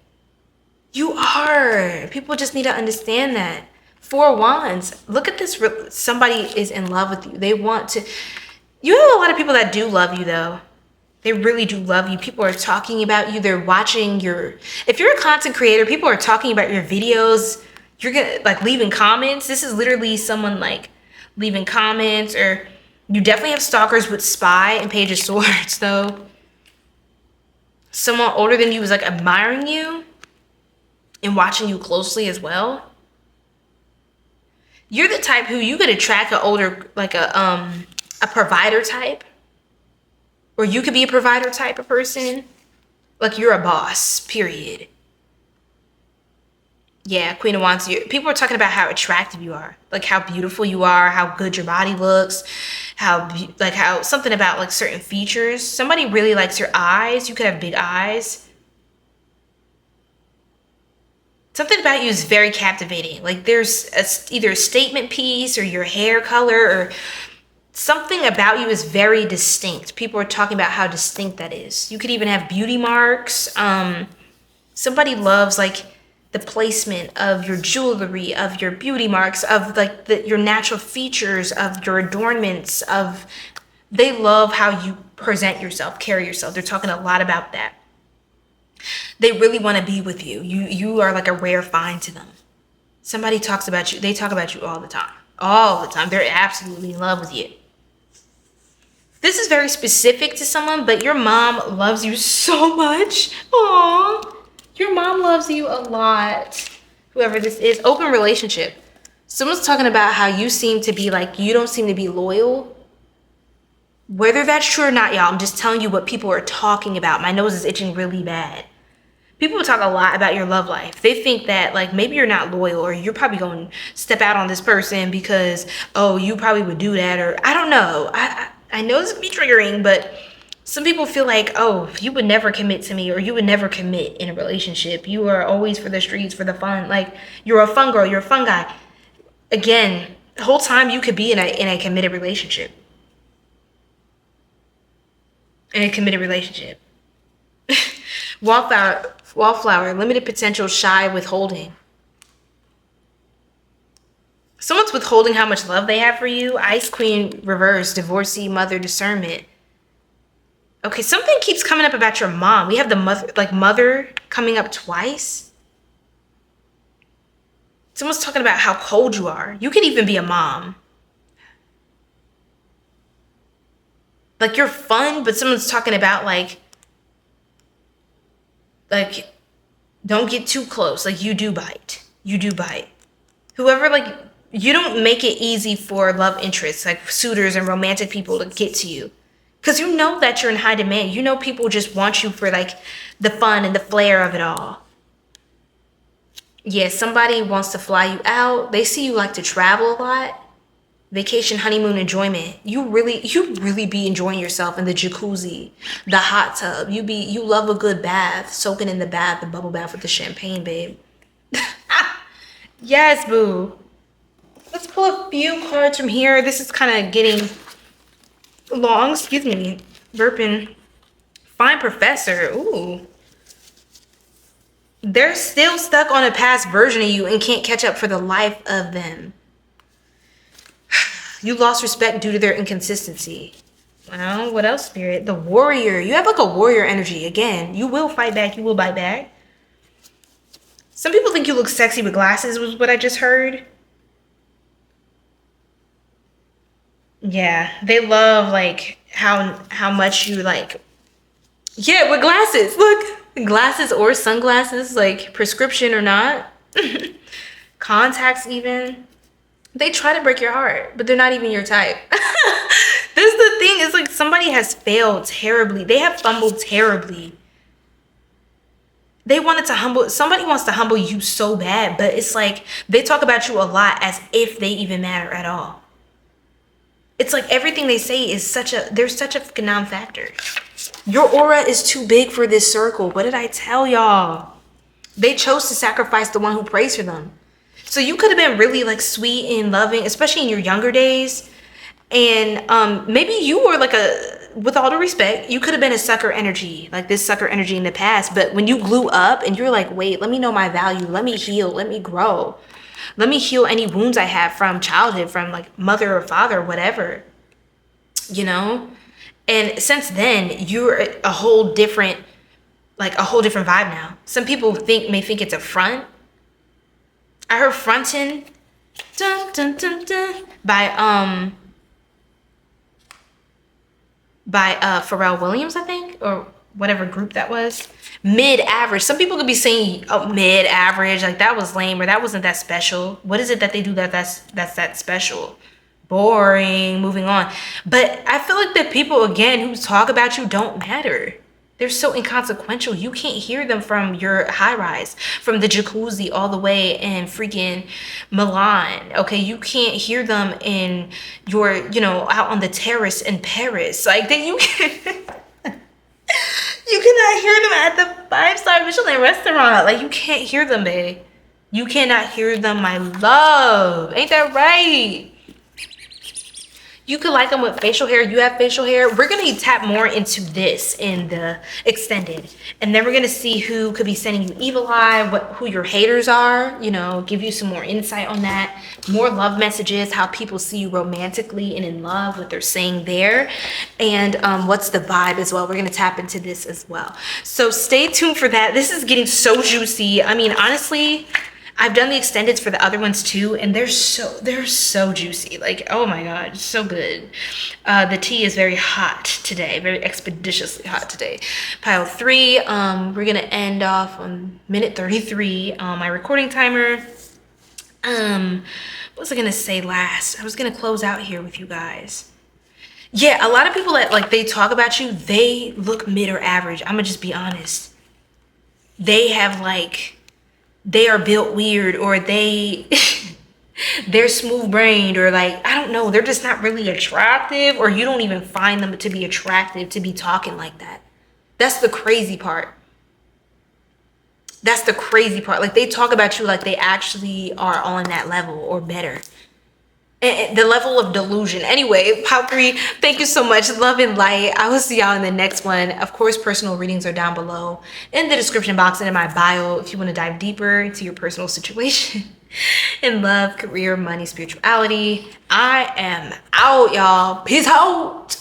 You are. People just need to understand that. 4 wands. Look at this. Somebody is in love with you. They want to. You have a lot of people that do love you, though. They really do love you. People are talking about you. They're watching your. If you're a content creator, people are talking about your videos. You're gonna like leaving comments. This is literally someone like leaving comments, or you definitely have stalkers with Spy and Page of Swords, though. Someone older than you is like admiring you and watching you closely as well. You're the type who you could attract an older, like a provider type. Or you could be a provider type of person. Like you're a boss, period. Yeah, Queen of Wands. People are talking about how attractive you are, like how beautiful you are, how good your body looks, how something about like certain features. Somebody really likes your eyes. You could have big eyes. Something about you is very captivating. Like there's either a statement piece or your hair color or something about you is very distinct. People are talking about how distinct that is. You could even have beauty marks. Somebody loves like the placement of your jewelry, of your beauty marks, of like your natural features, of your adornments, they love how you present yourself, carry yourself. They're talking a lot about that. They really want to be with you. You are like a rare find to them. Somebody talks about you. They talk about you all the time. All the time. They're absolutely in love with you. This is very specific to someone, but your mom loves you so much. Aww. Your mom loves you a lot. Whoever this is. Open relationship. Someone's talking about how you seem to be like, you don't seem to be loyal. Whether that's true or not, y'all, I'm just telling you what people are talking about. My nose is itching really bad. People talk a lot about your love life. They think that like maybe you're not loyal or you're probably going to step out on this person because, oh, you probably would do that, or I don't know. I know this can be triggering, but some people feel like, oh, you would never commit to me or you would never commit in a relationship. You are always for the streets, for the fun. Like you're a fun girl, you're a fun guy. Again, the whole time you could be in a committed relationship. In a committed relationship. Wallflower, limited potential, shy, withholding. Someone's withholding how much love they have for you. Ice Queen, reverse, divorcee, mother, discernment. Okay, something keeps coming up about your mom. We have the mother coming up twice. Someone's talking about how cold you are. You could even be a mom. Like you're fun, but someone's talking about like don't get too close. Like you do bite. You do bite. Whoever, like, you don't make it easy for love interests, like suitors and romantic people to get to you. Because you know that you're in high demand. You know people just want you for like the fun and the flair of it all. Yeah, somebody wants to fly you out. They see you like to travel a lot. Vacation, honeymoon, enjoyment. You really be enjoying yourself in the jacuzzi, the hot tub. You love a good bath, soaking in the bath, the bubble bath with the champagne, babe. Yes, boo. Let's pull a few cards from here. This is kind of getting long. Excuse me. Burping. Fine professor. Ooh. They're still stuck on a past version of you and can't catch up for the life of them. You lost respect due to their inconsistency. Well, what else, Spirit? The warrior. You have like a warrior energy. Again, you will fight back. You will bite back. Some people think you look sexy with glasses, was what I just heard. Yeah, they love like how much you like. Yeah, with glasses. Look, glasses or sunglasses, like prescription or not. Contacts even. They try to break your heart, but they're not even your type. This is the thing. It's like somebody has failed terribly. They have fumbled terribly. Somebody wants to humble you so bad, but it's like they talk about you a lot as if they even matter at all. It's like everything they say is there's such a non-factor. Your aura is too big for this circle. What did I tell y'all? They chose to sacrifice the one who prays for them. So you could have been really like sweet and loving, especially in your younger days. And maybe you were like with all the respect, you could have been a sucker energy, like this sucker energy in the past. But when you glue up and you're like, wait, let me know my value. Let me heal. Let me grow. Let me heal any wounds I have from childhood, from like mother or father, whatever, you know? And since then, you're a whole different vibe now. Some people may think it's a front. I heard frontin' dun, dun, dun, dun, by Pharrell Williams, I think, or whatever group that was. Mid-average. Some people could be saying, oh, mid-average, like that was lame or that wasn't that special. What is it that they do that's that special? boring, moving on. But I feel like the people, again, who talk about you don't matter. They're so inconsequential. You can't hear them from your high rise, from the jacuzzi all the way in freaking Milan. Okay, you can't hear them in your, you know, out on the terrace in Paris. Like that, you you cannot hear them at the 5-star Michelin restaurant. Like you can't hear them, babe. You cannot hear them, my love. Ain't that right? You could like them with facial hair. You have facial hair. We're going to tap more into this in the extended. And then we're going to see who could be sending you evil eye, who your haters are, you know, give you some more insight on that. More love messages, how people see you romantically and in love, what they're saying there. And what's the vibe as well. We're going to tap into this as well. So stay tuned for that. This is getting so juicy. I mean, honestly, I've done the extendeds for the other ones too, and they're so juicy. Like, oh my God, so good. The tea is very hot today, very expeditiously hot today. Pile 3, we're gonna end off on minute 33 on my recording timer. What was I gonna say last? I was gonna close out here with you guys. Yeah, a lot of people that like they talk about you, they look mid or average. I'm gonna just be honest. They have like, they are built weird, or they're smooth brained, or like, I don't know, they're just not really attractive, or you don't even find them to be attractive to be talking like that. That's the crazy part. That's the crazy part. Like they talk about you like they actually are on that level or better. And the level of delusion. Anyway, pile 3, thank you so much. Love and light. I will see y'all in the next one. Of course, personal readings are down below in the description box and in my bio if you want to dive deeper into your personal situation in love, career, money, spirituality. I am out, y'all. Peace out.